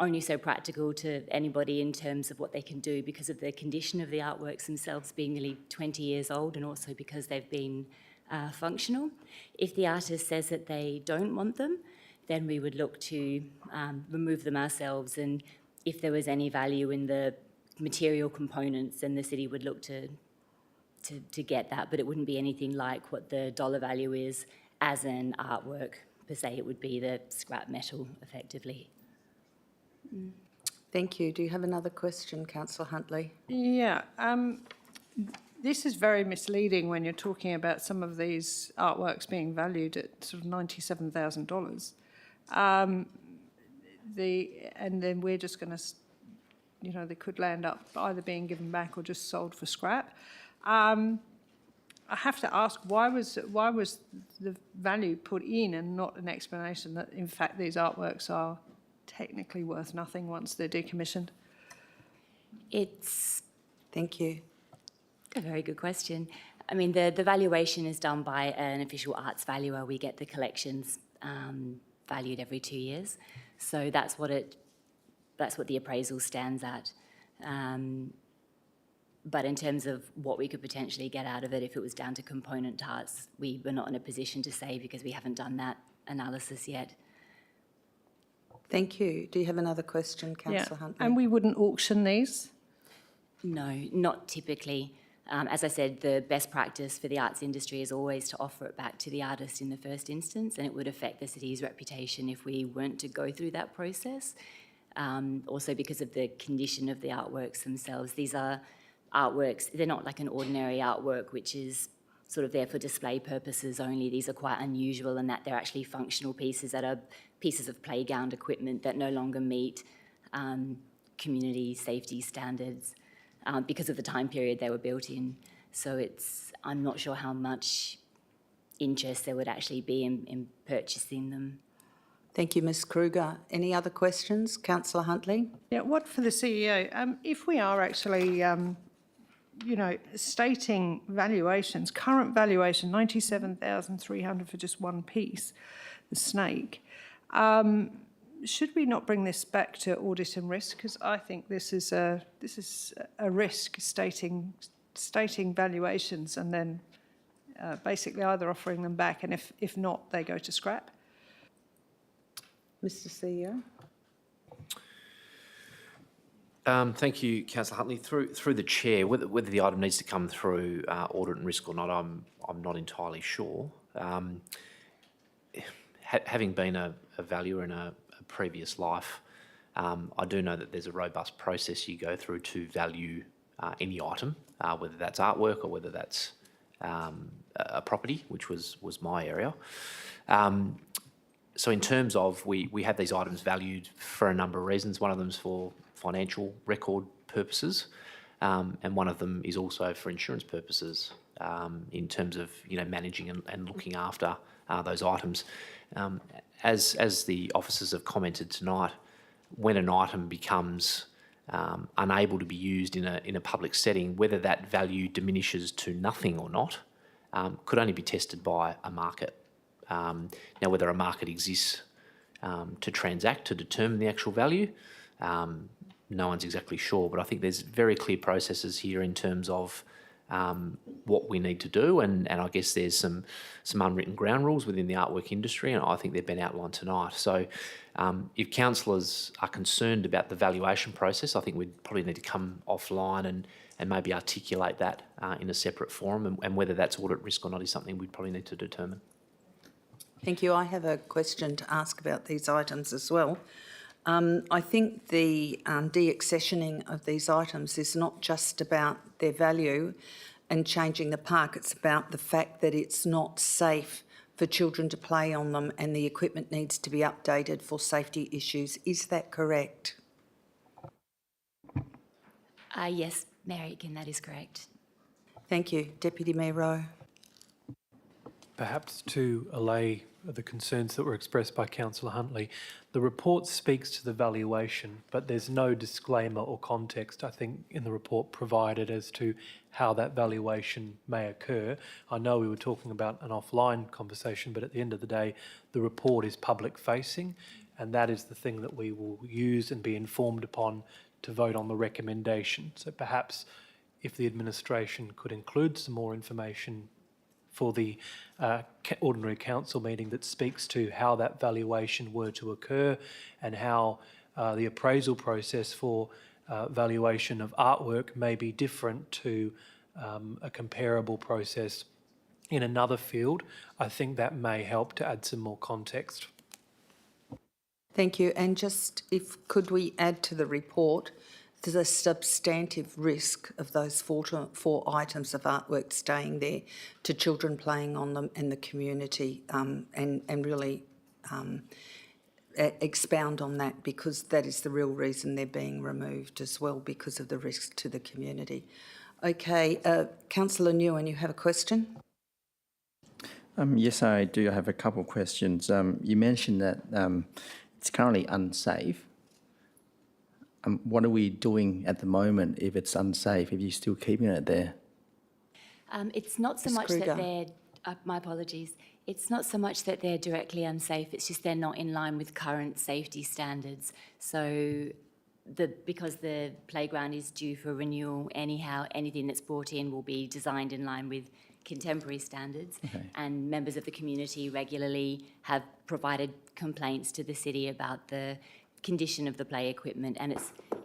only so practical to anybody in terms of what they can do because of the condition of the artworks themselves being nearly 20 years old, and also because they've been functional. If the artist says that they don't want them, then we would look to remove them ourselves, and if there was any value in the material components, then the city would look to get that, but it wouldn't be anything like what the dollar value is as an artwork per se. It would be the scrap metal, effectively. Thank you. Do you have another question, Councillor Huntley? Yeah, this is very misleading when you're talking about some of these artworks being valued at sort of $97,000. And then we're just going to, you know, they could land up either being given back or just sold for scrap. I have to ask, why was the value put in and not an explanation that in fact these artworks are technically worth nothing once they're decommissioned? It's Thank you. a very good question. I mean, the valuation is done by an official arts valuer. We get the collections valued every 2 years, so that's what the appraisal stands at. But in terms of what we could potentially get out of it if it was down to component parts, we were not in a position to say because we haven't done that analysis yet. Thank you. Do you have another question, Councillor Huntley? And we wouldn't auction these? No, not typically. As I said, the best practice for the arts industry is always to offer it back to the artist in the first instance, and it would affect the city's reputation if we weren't to go through that process. Also because of the condition of the artworks themselves. These are artworks, they're not like an ordinary artwork which is sort of there for display purposes only. These are quite unusual in that they're actually functional pieces that are pieces of playground equipment that no longer meet community safety standards because of the time period they were built in. So I'm not sure how much interest there would actually be in purchasing them. Thank you, Ms Kruger. Any other questions? Councillor Huntley? Yeah, what for the CEO? If we are actually, you know, stating valuations, current valuation, 97,300 for just one piece, the snake, should we not bring this back to audit and risk? Because I think this is a risk, stating valuations and then basically either offering them back, and if not, they go to scrap. Mr CEO? Thank you, Councillor Huntley. Through the chair, whether the item needs to come through audit and risk or not, I'm not entirely sure. Having been a valuer in a previous life, I do know that there's a robust process you go through to value any item, whether that's artwork or whether that's a property, which was my area. So in terms of, we have these items valued for a number of reasons. One of them is for financial record purposes, and one of them is also for insurance purposes, in terms of, you know, managing and looking after those items. As the officers have commented tonight, when an item becomes unable to be used in a public setting, whether that value diminishes to nothing or not, could only be tested by a market. Now, whether a market exists to transact, to determine the actual value, no one's exactly sure, but I think there's very clear processes here in terms of what we need to do, and I guess there's some unwritten ground rules within the artwork industry, and I think they've been outlined tonight. So if councillors are concerned about the valuation process, I think we'd probably need to come offline and maybe articulate that in a separate forum, and whether that's audit risk or not is something we'd probably need to determine. Thank you. I have a question to ask about these items as well. I think the deaccessioning of these items is not just about their value and changing the park, it's about the fact that it's not safe for children to play on them and the equipment needs to be updated for safety issues. Is that correct? Yes, Mayor Aitken, that is correct. Thank you. Deputy Mayor Rowe. Perhaps to allay the concerns that were expressed by Councillor Huntley, the report speaks to the valuation, but there's no disclaimer or context, I think, in the report provided as to how that valuation may occur. I know we were talking about an offline conversation, but at the end of the day, the report is public-facing, and that is the thing that we will use and be informed upon to vote on the recommendation. So perhaps if the administration could include some more information for the ordinary council meeting that speaks to how that valuation were to occur and how the appraisal process for valuation of artwork may be different to a comparable process in another field. I think that may help to add some more context. Thank you. And just could we add to the report the substantive risk of those four items of artwork staying there to children playing on them in the community, and really expound on that, because that is the real reason they're being removed as well, because of the risk to the community. Okay, Councillor Nguyen, you have a question? Yes, I do. I have a couple of questions. You mentioned that it's currently unsafe. What are we doing at the moment if it's unsafe, if you're still keeping it there? It's not so Ms. much Kruger. that they're, my apologies, it's not so much that they're directly unsafe, it's just they're not in line with current safety standards. So because the playground is due for renewal anyhow, anything that's brought in will be designed in line with contemporary standards. Okay. And members of the community regularly have provided complaints to the city about the condition of the play equipment, and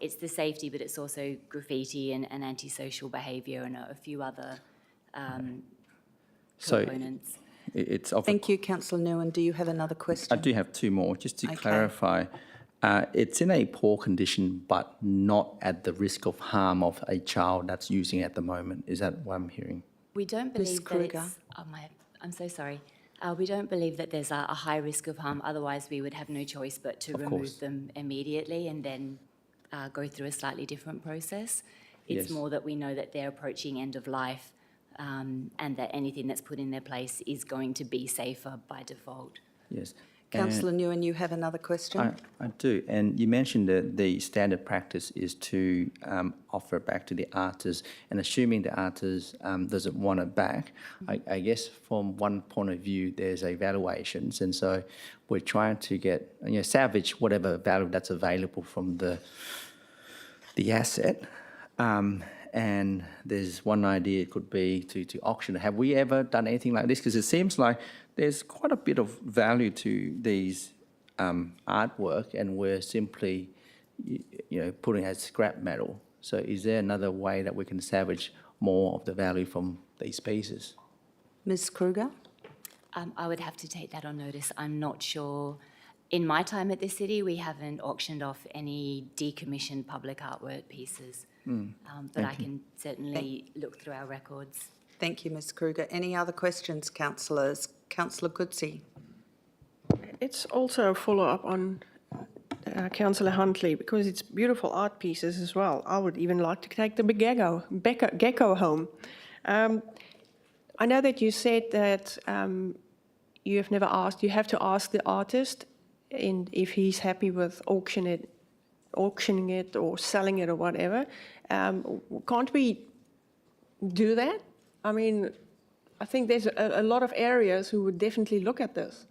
it's the safety, but it's also graffiti and antisocial behaviour and a few other components. It's Thank you, Councillor Nguyen. Do you have another question? I do have two more. Just to Okay. clarify, it's in a poor condition, but not at the risk of harm of a child that's using it at the moment. Is that what I'm hearing? We don't Ms. believe that Kruger. it's... I'm so sorry. We don't believe that there's a high risk of harm. Otherwise, we would have no choice but to remove them immediately and then go through a slightly different process. It's Yes. more that we know that they're approaching end of life, and that anything that's put in their place is going to be safer by default. Yes. Councillor Nguyen, you have another question? I do. And you mentioned that the standard practice is to offer it back to the artist, and assuming the artist doesn't want it back, I guess from one point of view, there's evaluations, and so we're trying to get, salvage whatever value that's available from the asset. And there's one idea, it could be to auction. Have we ever done anything like this? Because it seems like there's quite a bit of value to these artwork, and we're simply, putting it as scrap metal. So is there another way that we can salvage more of the value from these pieces? Ms. Kruger? I would have to take that on notice. I'm not sure. In my time at the city, we haven't auctioned off any decommissioned public artwork pieces. But I can certainly look through our records. Thank you, Ms. Kruger. Any other questions, councillors? Councillor Coetzee. It's also a follow-up on Councillor Huntley, because it's beautiful art pieces as well. I would even like to take the big gecko home. I know that you said that you have never asked, you have to ask the artist if he's happy with auctioning it or selling it or whatever. Can't we do that? I mean, I think there's a lot of areas who would definitely look at this.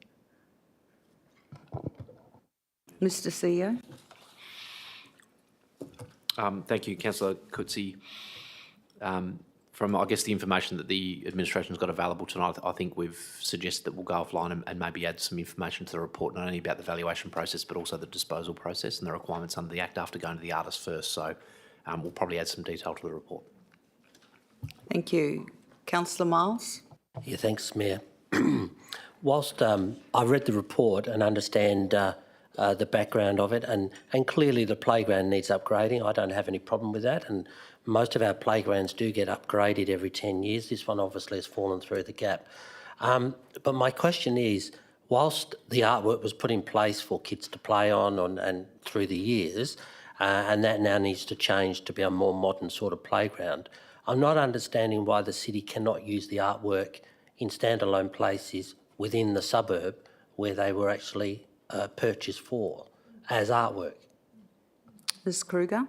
Mr. CEO. Thank you, Councillor Coetzee. From, I guess, the information that the administration's got available tonight, I think we've suggested that we'll go offline and maybe add some information to the report, not only about the valuation process, but also the disposal process and the requirements under the Act after going to the artist first. So we'll probably add some detail to the report. Thank you. Councillor Miles? Yeah, thanks, Mayor. Whilst I read the report and understand the background of it, and clearly the playground needs upgrading, I don't have any problem with that, and most of our playgrounds do get upgraded every 10 years. This one obviously has fallen through the gap. But my question is, whilst the artwork was put in place for kids to play on and through the years, and that now needs to change to be a more modern sort of playground, I'm not understanding why the city cannot use the artwork in standalone places within the suburb where they were actually purchased for as artwork. Ms. Kruger?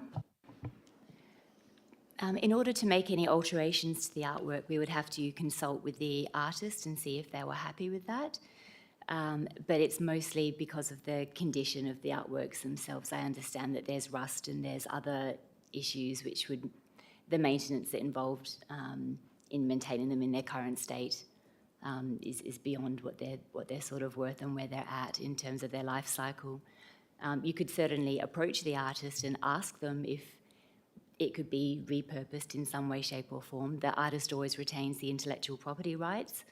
In order to make any alterations to the artwork, we would have to consult with the artist and see if they were happy with that. But it's mostly because of the condition of the artworks themselves. I understand that there's rust and there's other issues which would, the maintenance that involved in maintaining them in their current state is beyond what they're sort of worth and where they're at in terms of their life cycle. You could certainly approach the artist and ask them if it could be repurposed in some way, shape or form. The artist always retains the intellectual property rights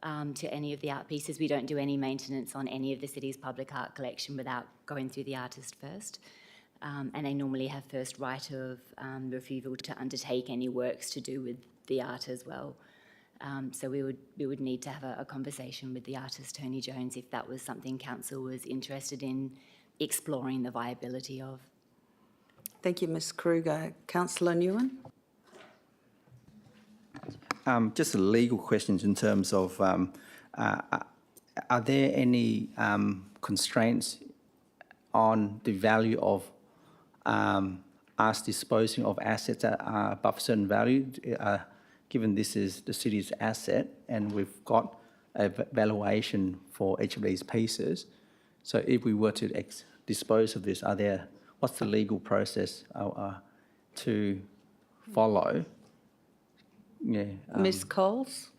to any of the art pieces. We don't do any maintenance on any of the city's public art collection without going through the artist first. And they normally have first right of refusal to undertake any works to do with the art as well. So we would need to have a conversation with the artist, Tony Jones, if that was something council was interested in exploring the viability of. Thank you, Ms Kruger. Councillor Nguyen? Just a legal questions in terms of, are there any constraints on the value of us disposing of assets that are above a certain value, given this is the city's asset and we've got a valuation for each of these pieces? So if we were to dispose of this, what's the legal process to follow? Yeah. Ms Coles?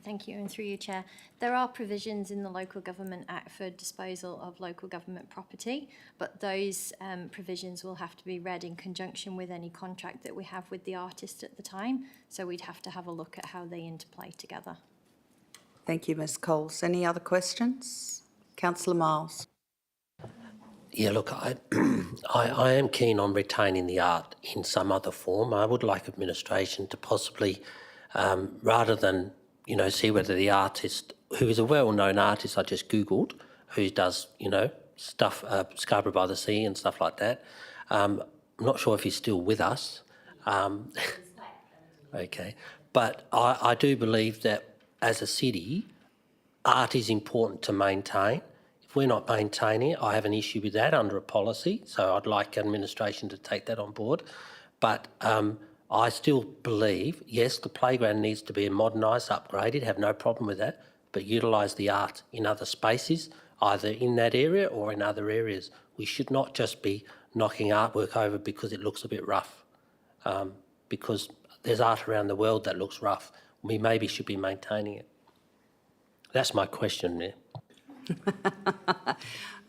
Thank you, and through you, Chair. There are provisions in the Local Government Act for disposal of local government property, but those provisions will have to be read in conjunction with any contract that we have with the artist at the time, so we'd have to have a look at how they interplay together. Thank you, Ms Coles. Any other questions? Councillor Miles? Yeah, look, I am keen on retaining the art in some other form. I would like administration to possibly, rather than, see whether the artist, who is a well-known artist I just Googled, who does, stuff, Scarborough by the Sea and stuff like that. I'm not sure if he's still with us. Okay. But I do believe that as a city, art is important to maintain. If we're not maintaining it, I have an issue with that under a policy, so I'd like administration to take that on board. But I still believe, yes, the playground needs to be modernised, upgraded, have no problem with that, but utilise the art in other spaces, either in that area or in other areas. We should not just be knocking artwork over because it looks a bit rough, because there's art around the world that looks rough. We maybe should be maintaining it. That's my question there.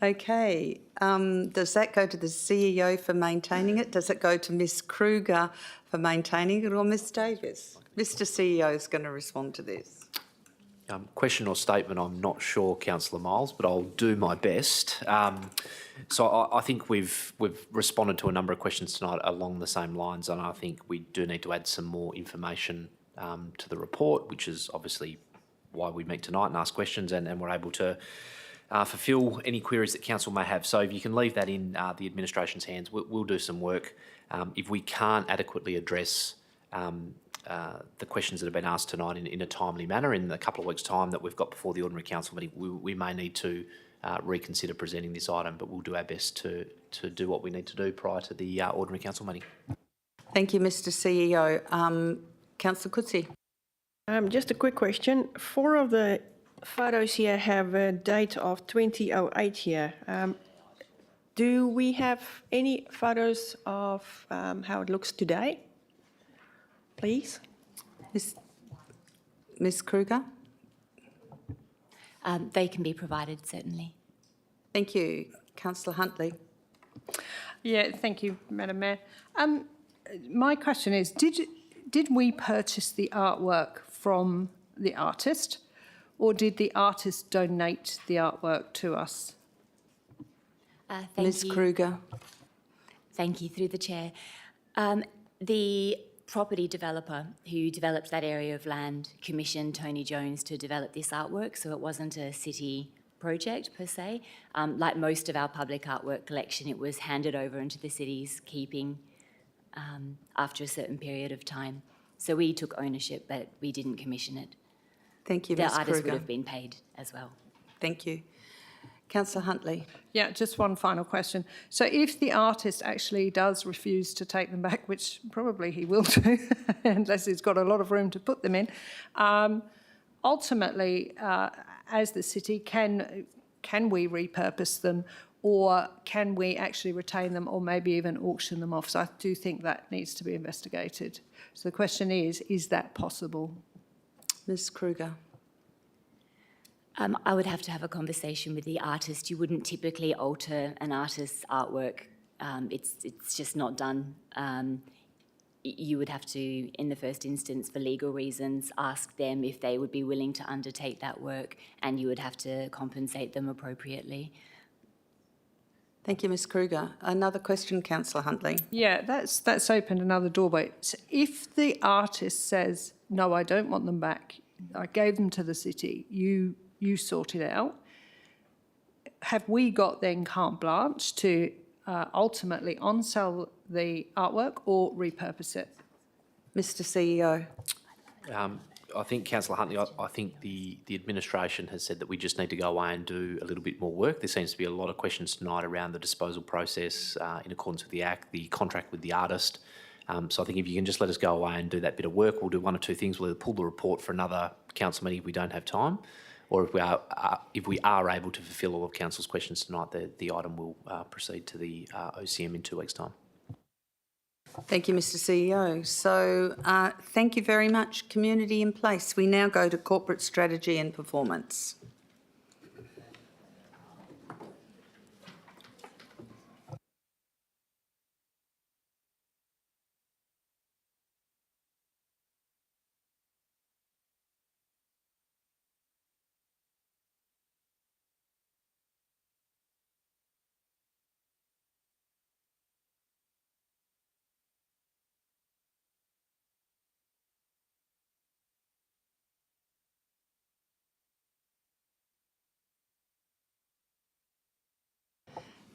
Okay. Does that go to the CEO for maintaining it? Does it go to Ms Kruger for maintaining it, or Ms Davis? Mr CEO is going to respond to this. Question or statement, I'm not sure, Councillor Miles, but I'll do my best. So I think we've responded to a number of questions tonight along the same lines, and I think we do need to add some more information to the report, which is obviously why we meet tonight and ask questions, and we're able to fulfil any queries that council may have. So if you can leave that in the administration's hands, we'll do some work. If we can't adequately address the questions that have been asked tonight in a timely manner in a couple of weeks' time that we've got before the ordinary council meeting, we may need to reconsider presenting this item, but we'll do our best to do what we need to do prior to the ordinary council meeting. Thank you, Mr CEO. Councillor Coetzee. Just a quick question. 4 of the photos here have a date of 2008 here. Do we have any photos of how it looks today, please? Ms Kruger? They can be provided, certainly. Thank you. Councillor Huntley. Yeah, thank you, Madam Mayor. My question is, did we purchase the artwork from the artist, or did the artist donate the artwork to us? Ms Kruger. Thank you, through the chair. The property developer who developed that area of land commissioned Tony Jones to develop this artwork, so it wasn't a city project per se. Like most of our public artwork collection, it was handed over into the city's keeping after a certain period of time. So we took ownership, but we didn't commission it. Thank you, The Ms artist Kruger. would have been paid as well. Thank you. Councillor Huntley. Yeah, just one final question. So if the artist actually does refuse to take them back, which probably he will do, unless he's got a lot of room to put them in, ultimately, as the city, can we repurpose them, or can we actually retain them, or maybe even auction them off? So I do think that needs to be investigated. So the question is that possible? Ms Kruger. I would have to have a conversation with the artist. You wouldn't typically alter an artist's artwork. It's just not done. You would have to, in the first instance, for legal reasons, ask them if they would be willing to undertake that work, and you would have to compensate them appropriately. Thank you, Ms Kruger. Another question, Councillor Huntley. Yeah, that's opened another doorway. So if the artist says, no, I don't want them back, I gave them to the city, you sort it out, have we got then carte blanche to ultimately on-sell the artwork or repurpose it? Mr CEO. I think, Councillor Huntley, I think the administration has said that we just need to go away and do a little bit more work. There seems to be a lot of questions tonight around the disposal process in accordance with the Act, the contract with the artist. So I think if you can just let us go away and do that bit of work, we'll do one or two things. We'll either pull the report for another council meeting if we don't have time, or if we are able to fulfil all of council's questions tonight, the item will proceed to the OCM in 2 weeks' time. Thank you, Mr CEO. So thank you very much, Community in Place. We now go to Corporate Strategy and Performance.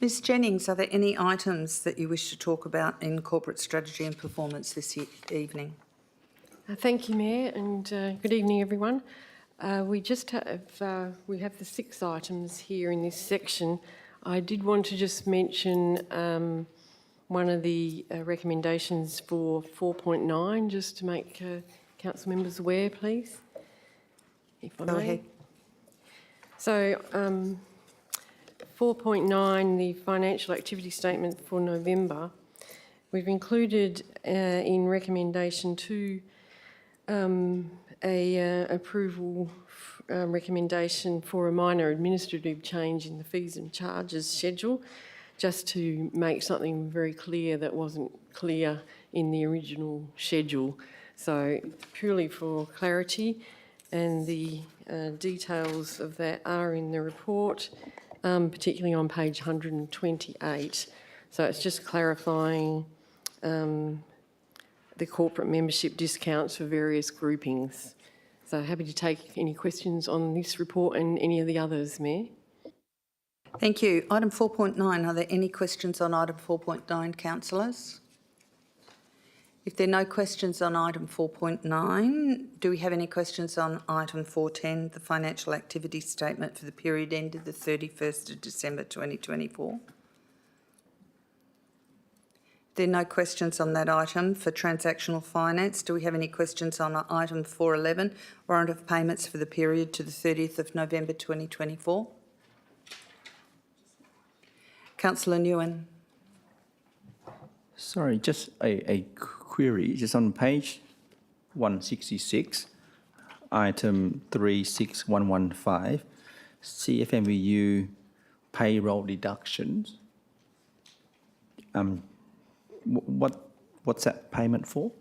Ms Jennings, are there any items that you wish to talk about in Corporate Strategy and Performance this evening? Thank you, Mayor, and good evening, everyone. We have the 6 items here in this section. I did want to just mention one of the recommendations for 4.9, just to make council members aware, please. If I may. Go ahead. So 4.9, the financial activity statement for November, we've included in recommendation 2 a approval recommendation for a minor administrative change in the fees and charges schedule, just to make something very clear that wasn't clear in the original schedule. So purely for clarity, and the details of that are in the report, particularly on page 128. So it's just clarifying the corporate membership discounts for various groupings. So happy to take any questions on this report and any of the others, Mayor. Thank you. Item 4.9, are there any questions on item 4.9, councillors? If there are no questions on item 4.9, do we have any questions on item 4.10, the financial activity statement for the period ended the 31st of December 2024? If there are no questions on that item for transactional finance, do we have any questions on item 4.11, warrant of payments for the period to the 30th of November 2024? Councillor Nguyen. Sorry, just a query. Just on page 166, item 36115, CFMEU payroll deductions. What's that payment for?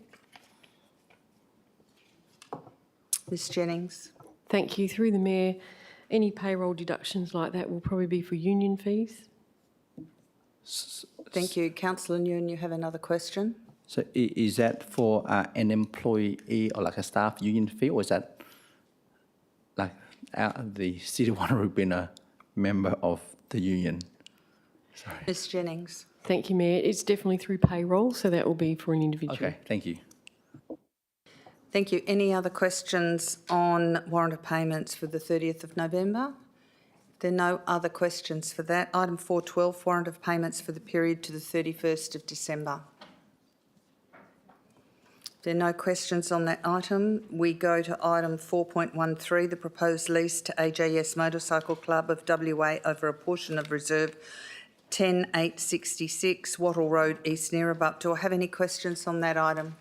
Ms Jennings. Thank you. Through the Mayor, any payroll deductions like that will probably be for union fees. Thank you. Councillor Nguyen, you have another question? So is that for an employee or like a staff union fee, or is that like the City of Wanneroo being a member of the union? Sorry. Ms Jennings. Thank you, Mayor. It's definitely through payroll, so that will be for an individual. Okay, thank you. Thank you. Any other questions on warrant of payments for the 30th of November? There are no other questions for that. Item 4.12, warrant of payments for the period to the 31st of December. There are no questions on that item. We go to item 4.13, the proposed lease to AJS Motorcycle Club of WA over a portion of Reserve 10866 Wattle Road, East Neerabup. Do I have any questions on that item?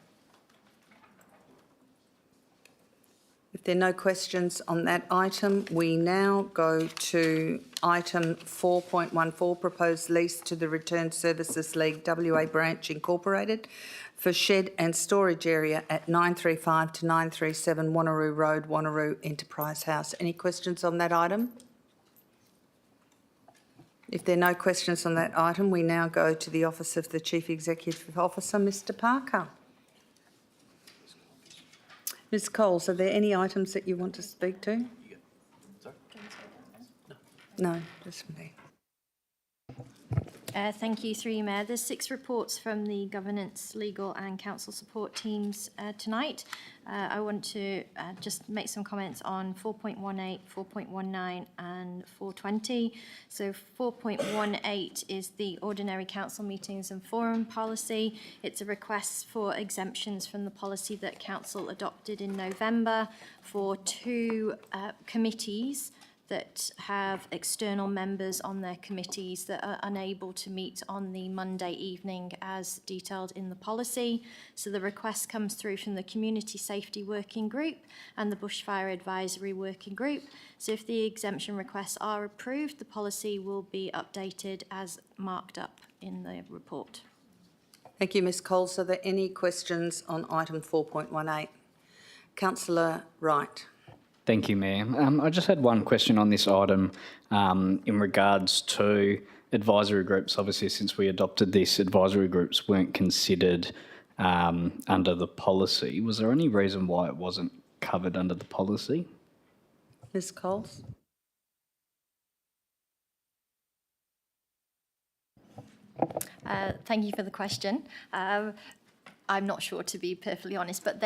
If If there are no questions on that item, we now go to item 4.14, proposed lease to the Return Services League WA Branch Incorporated for shed and storage area at 935 to 937 Wanneroo Road, Wanneroo Enterprise House. Any questions on that item? If there are no questions on that item, we now go to the Office of the Chief Executive Officer, Mr Parker. Ms Coles, are there any items that you want to speak to? No, just me. Thank you, through you, Mayor. There's 6 reports from the governance, legal and council support teams tonight. I want to just make some comments on 4.18, 4.19 and 420. So 4.18 is the ordinary council meetings and forum policy. It's a request for exemptions from the policy that council adopted in November for 2 committees that have external members on their committees that are unable to meet on the Monday evening as detailed in the policy. So the request comes through from the Community Safety Working Group and the Bushfire Advisory Working Group. So if the exemption requests are approved, the policy will be updated as marked up in the report. Thank you, Ms Coles. Are there any questions on item 4.18? Councillor Wright. Thank you, Mayor. I just had one question on this item in regards to advisory groups. Obviously, since we adopted this, advisory groups weren't considered under the policy. Was there any reason why it wasn't covered under the policy? Ms Coles. Thank you for the question. I'm not sure, to be perfectly honest, but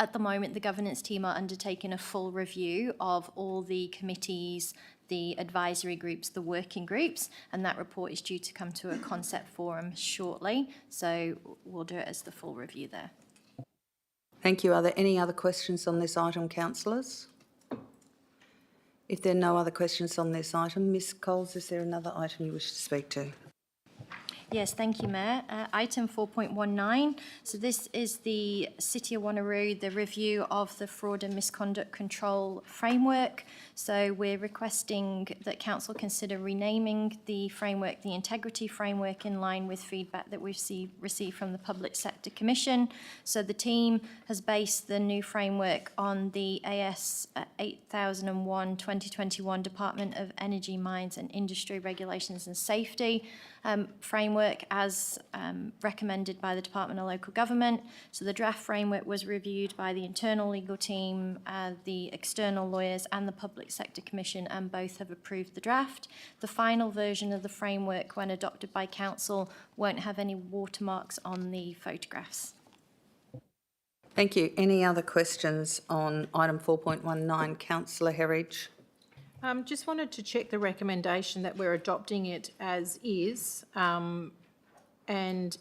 at the moment, the governance team are undertaking a full review of all the committees, the advisory groups, the working groups, and that report is due to come to a concept forum shortly. So we'll do it as the full review there. Thank you. Are there any other questions on this item, councillors? If there are no other questions on this item, Ms Coles, is there another item you wish to speak to? Yes, thank you, Mayor. Item 4.19. So this is the City of Wanneroo, the review of the fraud and misconduct control framework. So we're requesting that council consider renaming the framework, the integrity framework, in line with feedback that we've received from the Public Sector Commission. So the team has based the new framework on the AS 8001-2021 Department of Energy, Mines and Industry Regulations and Safety framework as recommended by the Department of Local Government. So the draft framework was reviewed by the internal legal team, the external lawyers and the Public Sector Commission, and both have approved the draft. The final version of the framework, when adopted by council, won't have any watermarks on the photographs. Thank you. Any other questions on item 4.19? Councillor Herridge. Just wanted to check the recommendation that we're adopting it as is, and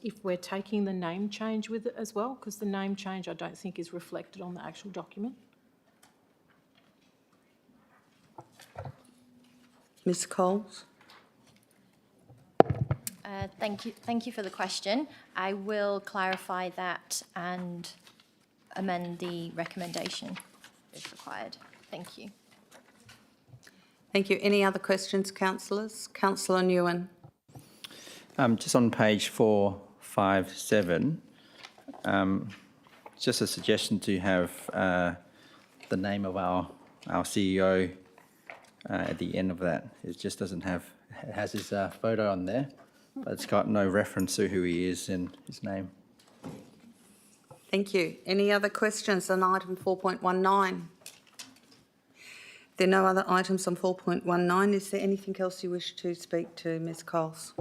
if we're taking the name change with it as well, because the name change I don't think is reflected on the actual document. Ms Coles. Thank you for the question. I will clarify that and amend the recommendation if required. Thank you. Thank you. Any other questions, councillors? Councillor Nguyen. Just on page 457, just a suggestion to have the name of our CEO at the end of that. It just doesn't have, it has his photo on there, but it's got no reference to who he is and his name. Thank you. Any other questions on item 4.19? There are no other items on 4.19. Is there anything else you wish to speak to, Ms Coles?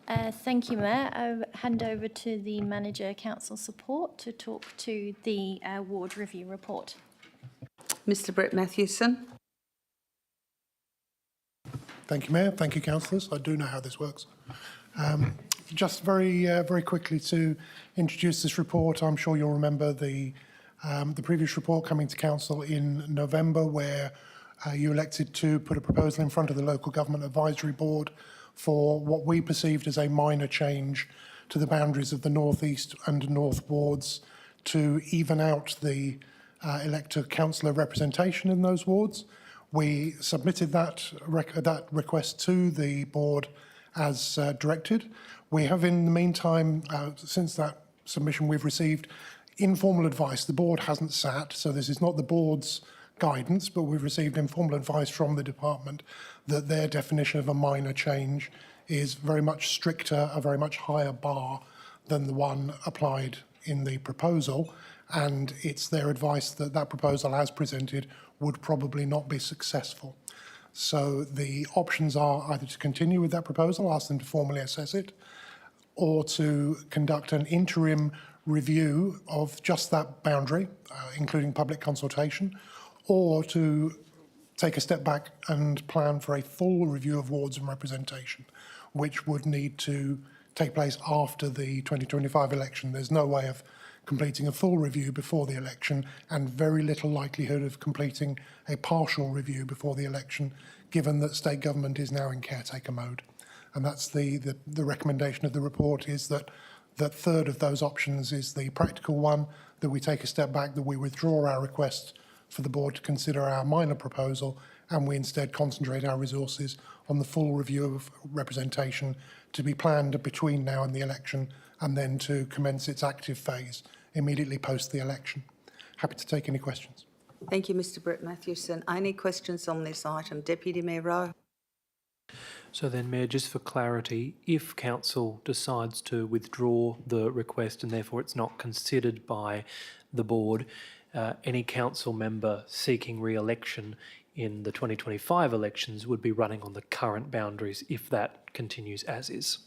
Thank you, Mayor. I'll hand over to the Manager Council Support to talk to the ward review report. Mr Brett Matthewson. Thank you, Mayor. Thank you, councillors. I do know how this works. Just very quickly to introduce this report. I'm sure you'll remember the previous report coming to council in November, where you elected to put a proposal in front of the Local Government Advisory Board for what we perceived as a minor change to the boundaries of the North East and North wards to even out the elect a councillor representation in those wards. We submitted that request to the board as directed. We have in the meantime, since that submission, we've received informal advice. The board hasn't sat, so this is not the board's guidance, but we've received informal advice from the department that their definition of a minor change is very much stricter, a very much higher bar than the one applied in the proposal, and it's their advice that that proposal as presented would probably not be successful. So the options are either to continue with that proposal, ask them to formally assess it, or to conduct an interim review of just that boundary, including public consultation, or to take a step back and plan for a full review of wards and representation, which would need to take place after the 2025 election. There's no way of completing a full review before the election, and very little likelihood of completing a partial review before the election, given that state government is now in caretaker mode. And that's the recommendation of the report, is that that third of those options is the practical one, that we take a step back, that we withdraw our request for the board to consider our minor proposal, and we instead concentrate our resources on the full review of representation to be planned between now and the election, and then to commence its active phase immediately post the election. Happy to take any questions. Thank you, Mr Brett Matthewson. Any questions on this item? Deputy Mayor Rowe. So then, Mayor, just for clarity, if Council decides to withdraw the request and therefore it's not considered by the board, any council member seeking re-election in the 2025 elections would be running on the current boundaries if that continues as is.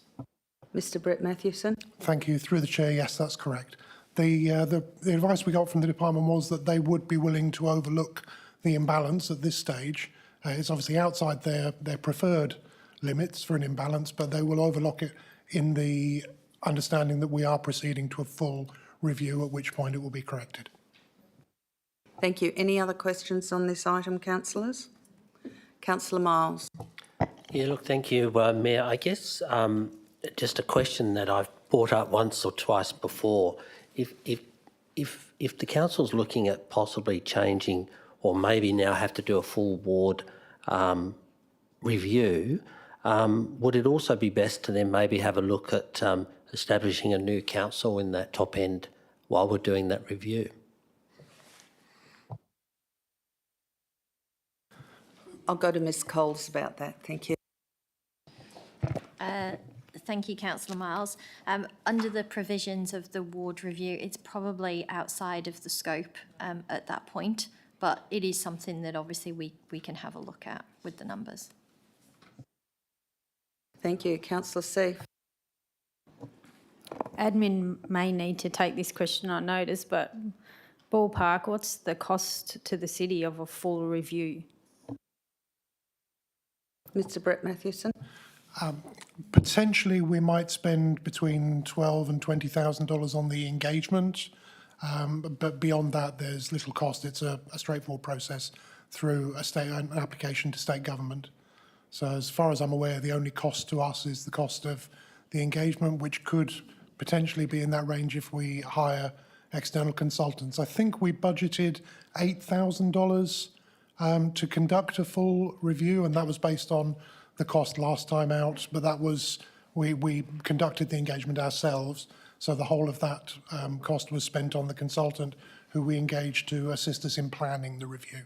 Mr Brett Matthewson. Thank you. Through the chair, yes, that's correct. The advice we got from the department was that they would be willing to overlook the imbalance at this stage. It's obviously outside their preferred limits for an imbalance, but they will overlook it in the understanding that we are proceeding to a full review, at which point it will be corrected. Thank you. Any other questions on this item, councillors? Councillor Miles. Yeah, look, thank you, Mayor. I guess just a question that I've brought up once or twice before. If the council's looking at possibly changing, or maybe now have to do a full ward review, would it also be best to then maybe have a look at establishing a new council in that top end while we're doing that review? I'll go to Ms Coles about that. Thank you. Thank you, Councillor Miles. Under the provisions of the ward review, it's probably outside of the scope at that point, but it is something that obviously we can have a look at with the numbers. Thank you. Councillor C. Admin may need to take this question on notice, but ballpark, what's the cost to the city of a full review? Mr Brett Matthewson. Potentially we might spend between $12,000 and $20,000 on the engagement, but beyond that there's little cost. It's a straightforward process through an application to state government. So as far as I'm aware, the only cost to us is the cost of the engagement, which could potentially be in that range if we hire external consultants. I think we budgeted $8,000 to conduct a full review, and that was based on the cost last time out, but that was, we conducted the engagement ourselves, so the whole of that cost was spent on the consultant who we engaged to assist us in planning the review.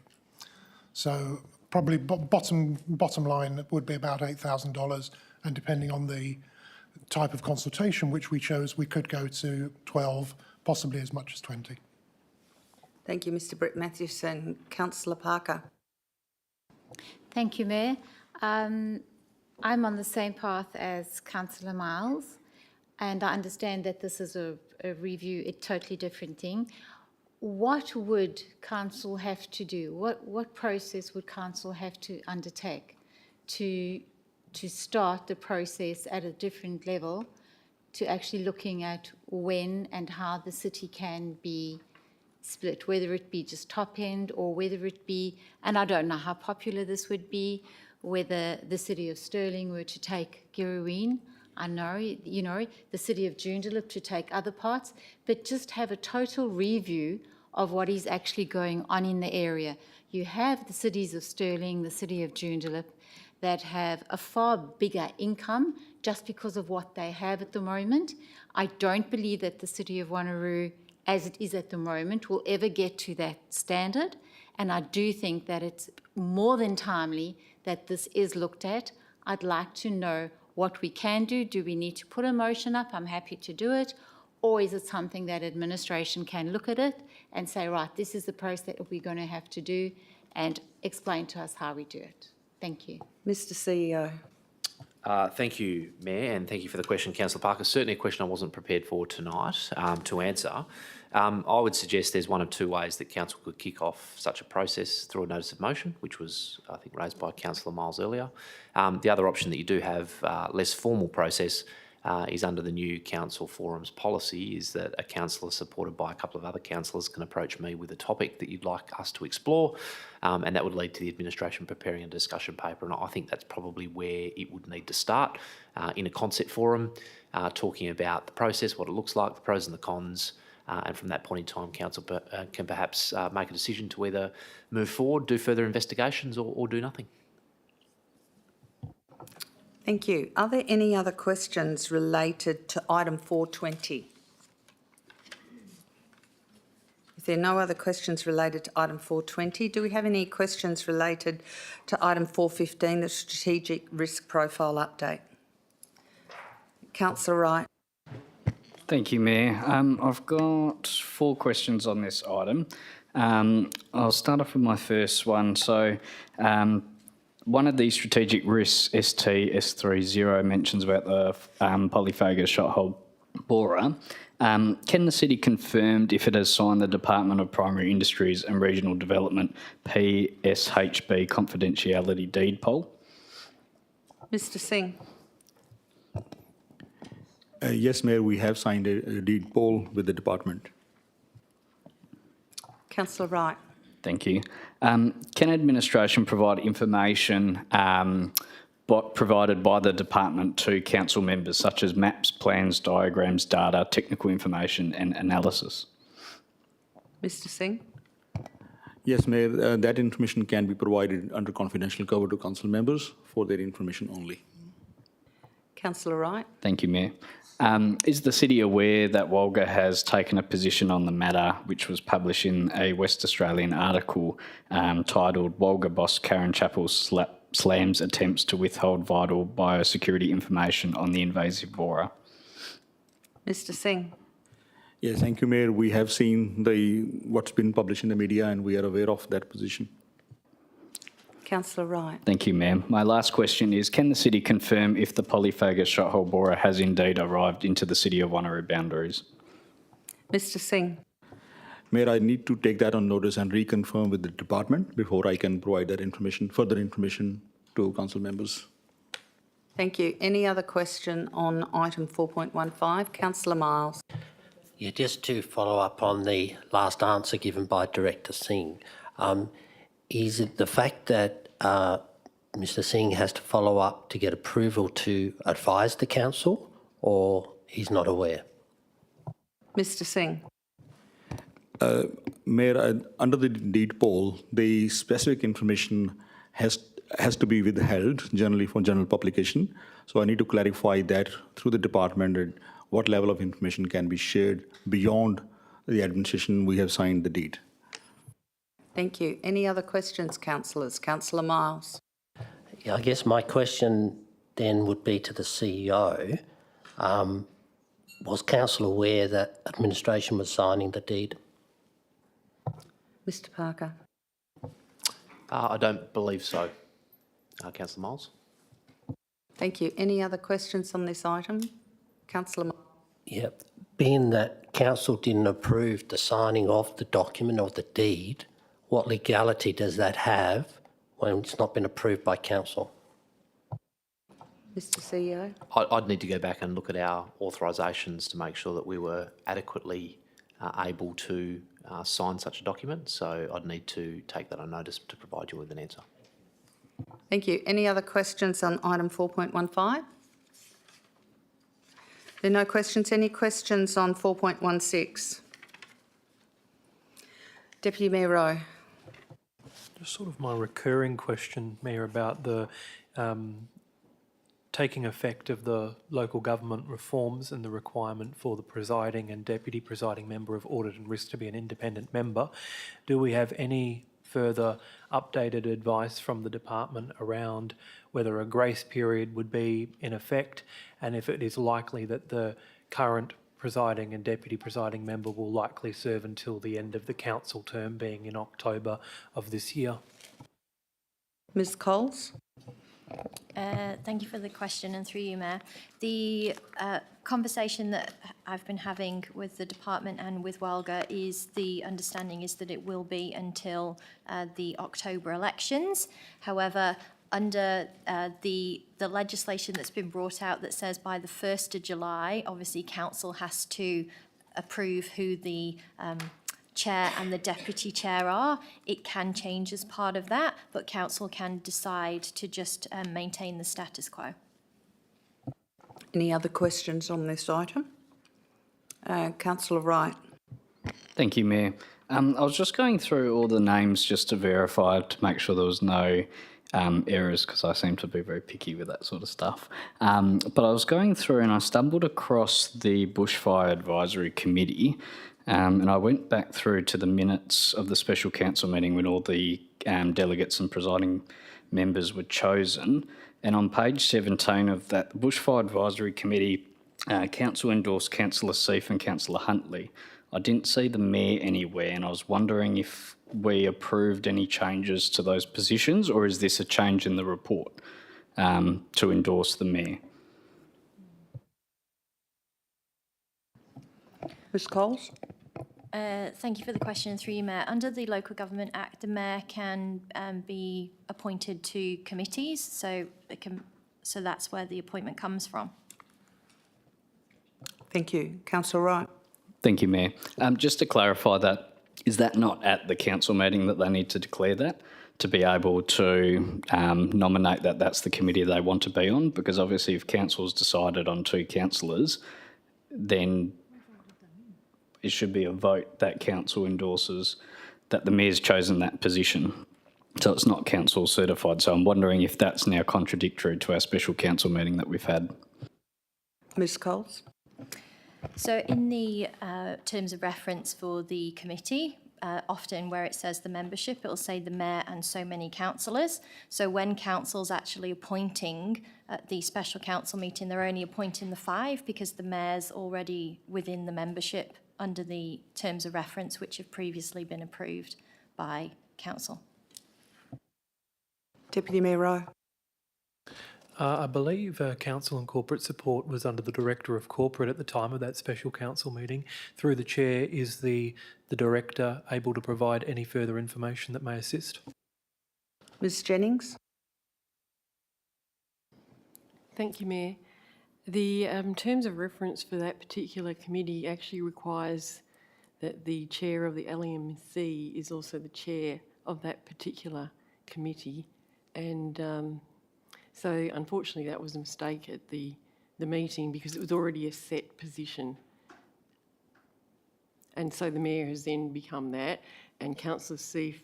So probably bottom line would be about $8,000, and depending on the type of consultation which we chose, we could go to 12, possibly as much as 20. Thank you, Mr Brett Matthewson. Councillor Parker. Thank you, Mayor. I'm on the same path as Councillor Miles, and I understand that this is a review, a totally different thing. What would council have to do? What process would council have to undertake to start the process at a different level, to actually looking at when and how the city can be split, whether it be just top end or whether it be, and I don't know how popular this would be, whether the city of Stirling were to take Girraween. I know, the city of Joondalup to take other parts, but just have a total review of what is actually going on in the area. You have the cities of Stirling, the city of Joondalup, that have a far bigger income just because of what they have at the moment. I don't believe that the city of Wanneroo, as it is at the moment, will ever get to that standard. And I do think that it's more than timely that this is looked at. I'd like to know what we can do. Do we need to put a motion up? I'm happy to do it. Or is it something that administration can look at it and say, right, this is the process that we're going to have to do, and explain to us how we do it? Thank you. Mr CEO. Thank you, Mayor, and thank you for the question, Councillor Parker. Certainly a question I wasn't prepared for tonight to answer. I would suggest there's one of two ways that Council could kick off such a process through a notice of motion, which was, I think, raised by Councillor Miles earlier. The other option that you do have, less formal process, is under the new council forums policy, is that a councillor supported by a couple of other councillors can approach me with a topic that you'd like us to explore, and that would lead to the administration preparing a discussion paper. And I think that's probably where it would need to start, in a concept forum, talking about the process, what it looks like, the pros and the cons, and from that point in time, council can perhaps make a decision to either move forward, do further investigations, or do nothing. Thank you. Are there any other questions related to item 420? If there are no other questions related to item 420, do we have any questions related to item 415, the strategic risk profile update? Councillor Wright. Thank you, Mayor. I've got 4 questions on this item. I'll start off with my first one. So, one of these strategic risks, ST-S30, mentions about the polyphagous shot-hole borer. Can the city confirm if it has signed the Department of Primary Industries and Regional Development PSHB confidentiality deed poll? Mr Singh. Yes, Mayor, we have signed a deed poll with the department. Councillor Wright. Thank you. Can administration provide information provided by the department to council members, such as maps, plans, diagrams, data, technical information and analysis? Mr Singh. Yes, Mayor, that information can be provided under confidential cover to council members for their information only. Councillor Wright. Thank you, Mayor. Is the city aware that Walga has taken a position on the matter, which was published in a West Australian article titled Walga Boss Karen Chappell Slams Attempts to Withhold Vital Biosecurity Information on the Invasive Borer? Mr Singh. Yes, thank you, Mayor. We have seen what's been published in the media and we are aware of that position. Councillor Wright. Thank you, ma'am. My last question is, can the city confirm if the polyphagous shot-hole borer has indeed arrived into the city of Wanneroo boundaries? Mr Singh. Mayor, I need to take that on notice and reconfirm with the department before I can provide that information, further information to council members. Thank you. Any other question on item 4.15? Councillor Miles. Yeah, just to follow up on the last answer given by Director Singh. Is it the fact that Mr Singh has to follow up to get approval to advise the council, or he's not aware? Mr Singh. Mayor, under the deed poll, the specific information has to be withheld, generally for general publication. So I need to clarify that through the department and what level of information can be shared beyond the administration we have signed the deed. Thank you. Any other questions, councillors? Councillor Miles. Yeah, I guess my question then would be to the CEO. Was council aware that administration was signing the deed? Mr Parker. I don't believe so, Councillor Miles. Thank you. Any other questions on this item? Councillor Miles. Yep. Being that council didn't approve the signing of the document or the deed, what legality does that have when it's not been approved by council? Mr CEO. I'd need to go back and look at our authorisations to make sure that we were adequately able to sign such a document. So I'd need to take that on notice to provide you with an answer. Thank you. Any other questions on item 4.15? There are no questions. Any questions on 4.16? Deputy Mayor Rowe. Just sort of my recurring question, Mayor, about the taking effect of the local government reforms and the requirement for the presiding and deputy presiding member of audit and risk to be an independent member. Do we have any further updated advice from the department around whether a grace period would be in effect, and if it is likely that the current presiding and deputy presiding member will likely serve until the end of the council term, being in October of this year? Ms Coles. Thank you for the question, and through you, Mayor. The conversation that I've been having with the department and with WALGA is the understanding is that it will be until the October elections. However, under the legislation that's been brought out that says by the 1st of July, obviously council has to approve who the chair and the deputy chair are. It can change as part of that, but council can decide to just maintain the status quo. Any other questions on this item? Councillor Wright. Thank you, Mayor. I was just going through all the names just to verify to make sure there was no errors, because I seem to be very picky with that sort of stuff. But I was going through and I stumbled across the Bushfire Advisory Committee, and I went back through to the minutes of the special council meeting when all the delegates and presiding members were chosen. And on page 17 of that, the Bushfire Advisory Committee, council endorsed Councillor Seif and Councillor Huntley. I didn't see the mayor anywhere, and I was wondering if we approved any changes to those positions, or is this a change in the report to endorse the mayor? Ms Coles. Thank you for the question, through you, Mayor. Under the Local Government Act, the mayor can be appointed to committees, so that's where the appointment comes from. Thank you. Councillor Wright. Thank you, Mayor. Just to clarify that, is that not at the council meeting that they need to declare that, to be able to nominate that that's the committee they want to be on? Because obviously if council's decided on 2 councillors, then it should be a vote that council endorses that the mayor's chosen that position. So it's not council certified. So I'm wondering if that's now contradictory to our special council meeting that we've had. Ms Coles. So in the terms of reference for the committee, often where it says the membership, it will say the mayor and so many councillors. So when council's actually appointing at the special council meeting, they're only appointing the 5 because the mayor's already within the membership under the terms of reference which have previously been approved by council. Deputy Mayor Rowe. I believe Council and Corporate Support was under the Director of Corporate at the time of that special council meeting. Through the Chair, is the Director able to provide any further information that may assist? Ms Jennings. Thank you, Mayor. The terms of reference for that particular committee actually requires that the chair of the LEMC is also the chair of that particular committee. And so unfortunately that was a mistake at the meeting because it was already a set position. And so the mayor has then become that, and Councillor Seif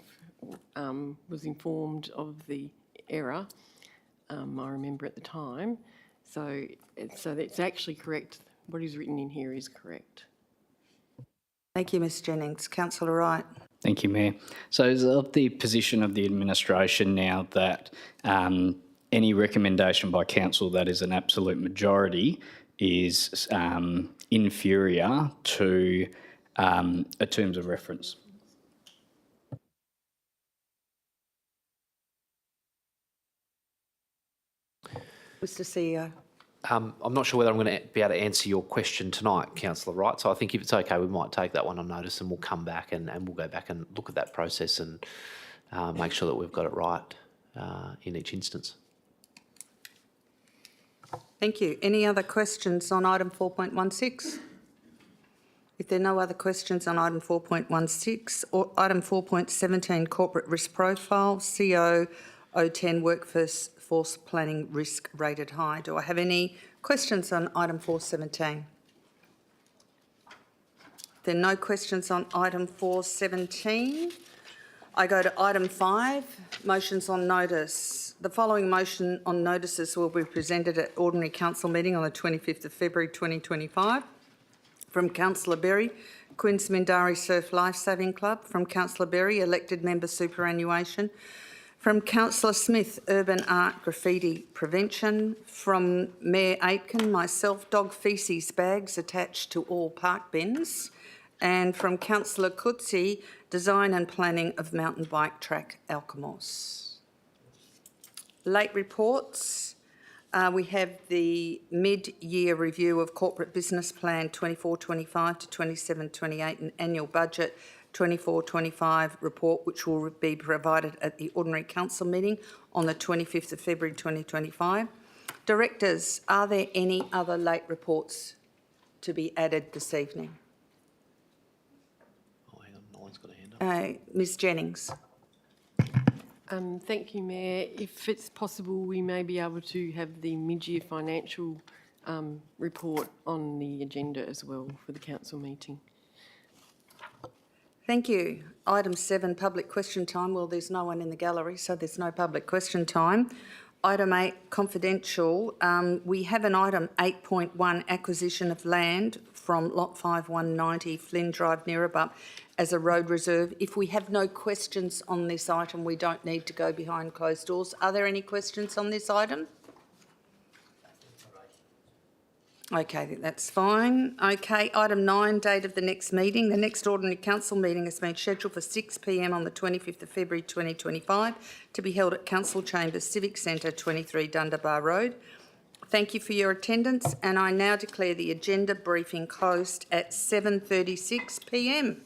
was informed of the error, I remember at the time. So it's actually correct. What is written in here is correct. Thank you, Ms Jennings. Councillor Wright. Thank you, Mayor. So is it the position of the administration now that any recommendation by council that is an absolute majority is inferior to a terms of reference? Mr CEO. I'm not sure whether I'm going to be able to answer your question tonight, Councillor Wright, so I think if it's okay, we might take that one on notice and we'll come back and we'll go back and look at that process and make sure that we've got it right in each instance. Thank you. Any other questions on item 4.16? If there are no other questions on item 4.16, or item 4.17, corporate risk profile, CO 010 workforce planning risk rated high. Do I have any questions on item 4.17? There are no questions on item 417. I go to item 5, motions on notice. The following motion on notices will be presented at ordinary council meeting on the 25th of February 2025. From Councillor Berry, Queen's Mindari Surf Lifesaving Club. From Councillor Berry, elected member superannuation. From Councillor Smith, urban art graffiti prevention. From Mayor Aitken, myself, dog faeces bags attached to all park bins. And from Councillor Coetzee, design and planning of mountain bike track Alkimos. Late reports. We have the mid-year review of Corporate Business Plan 24-25 to 27-28 and Annual Budget 24-25 report, which will be provided at the Ordinary Council meeting on the 25th of February 2025. Directors, are there any other late reports to be added this evening? Oh, hang on, no one's got a hand up. Ms Jennings. Thank you, Mayor. If it's possible, we may be able to have the mid-year financial report on the agenda as well for the council meeting. Thank you. Item 7, public question time. Well, there's no one in the gallery, so there's no public question time. Item 8, confidential. We have an item 8.1, acquisition of land from lot 5190 Flynn Drive, Neerabup, as a road reserve. If we have no questions on this item, we don't need to go behind closed doors. Are there any questions on this item? Okay, that's fine. Okay, item 9, date of the next meeting. The next Ordinary Council meeting has been scheduled for 6 p.m. on the 25th of February 2025 to be held at Council Chambers, Civic Centre, 23 Dundebar Road. Thank you for your attendance, and I now declare the agenda briefing closed at 7:36 p.m.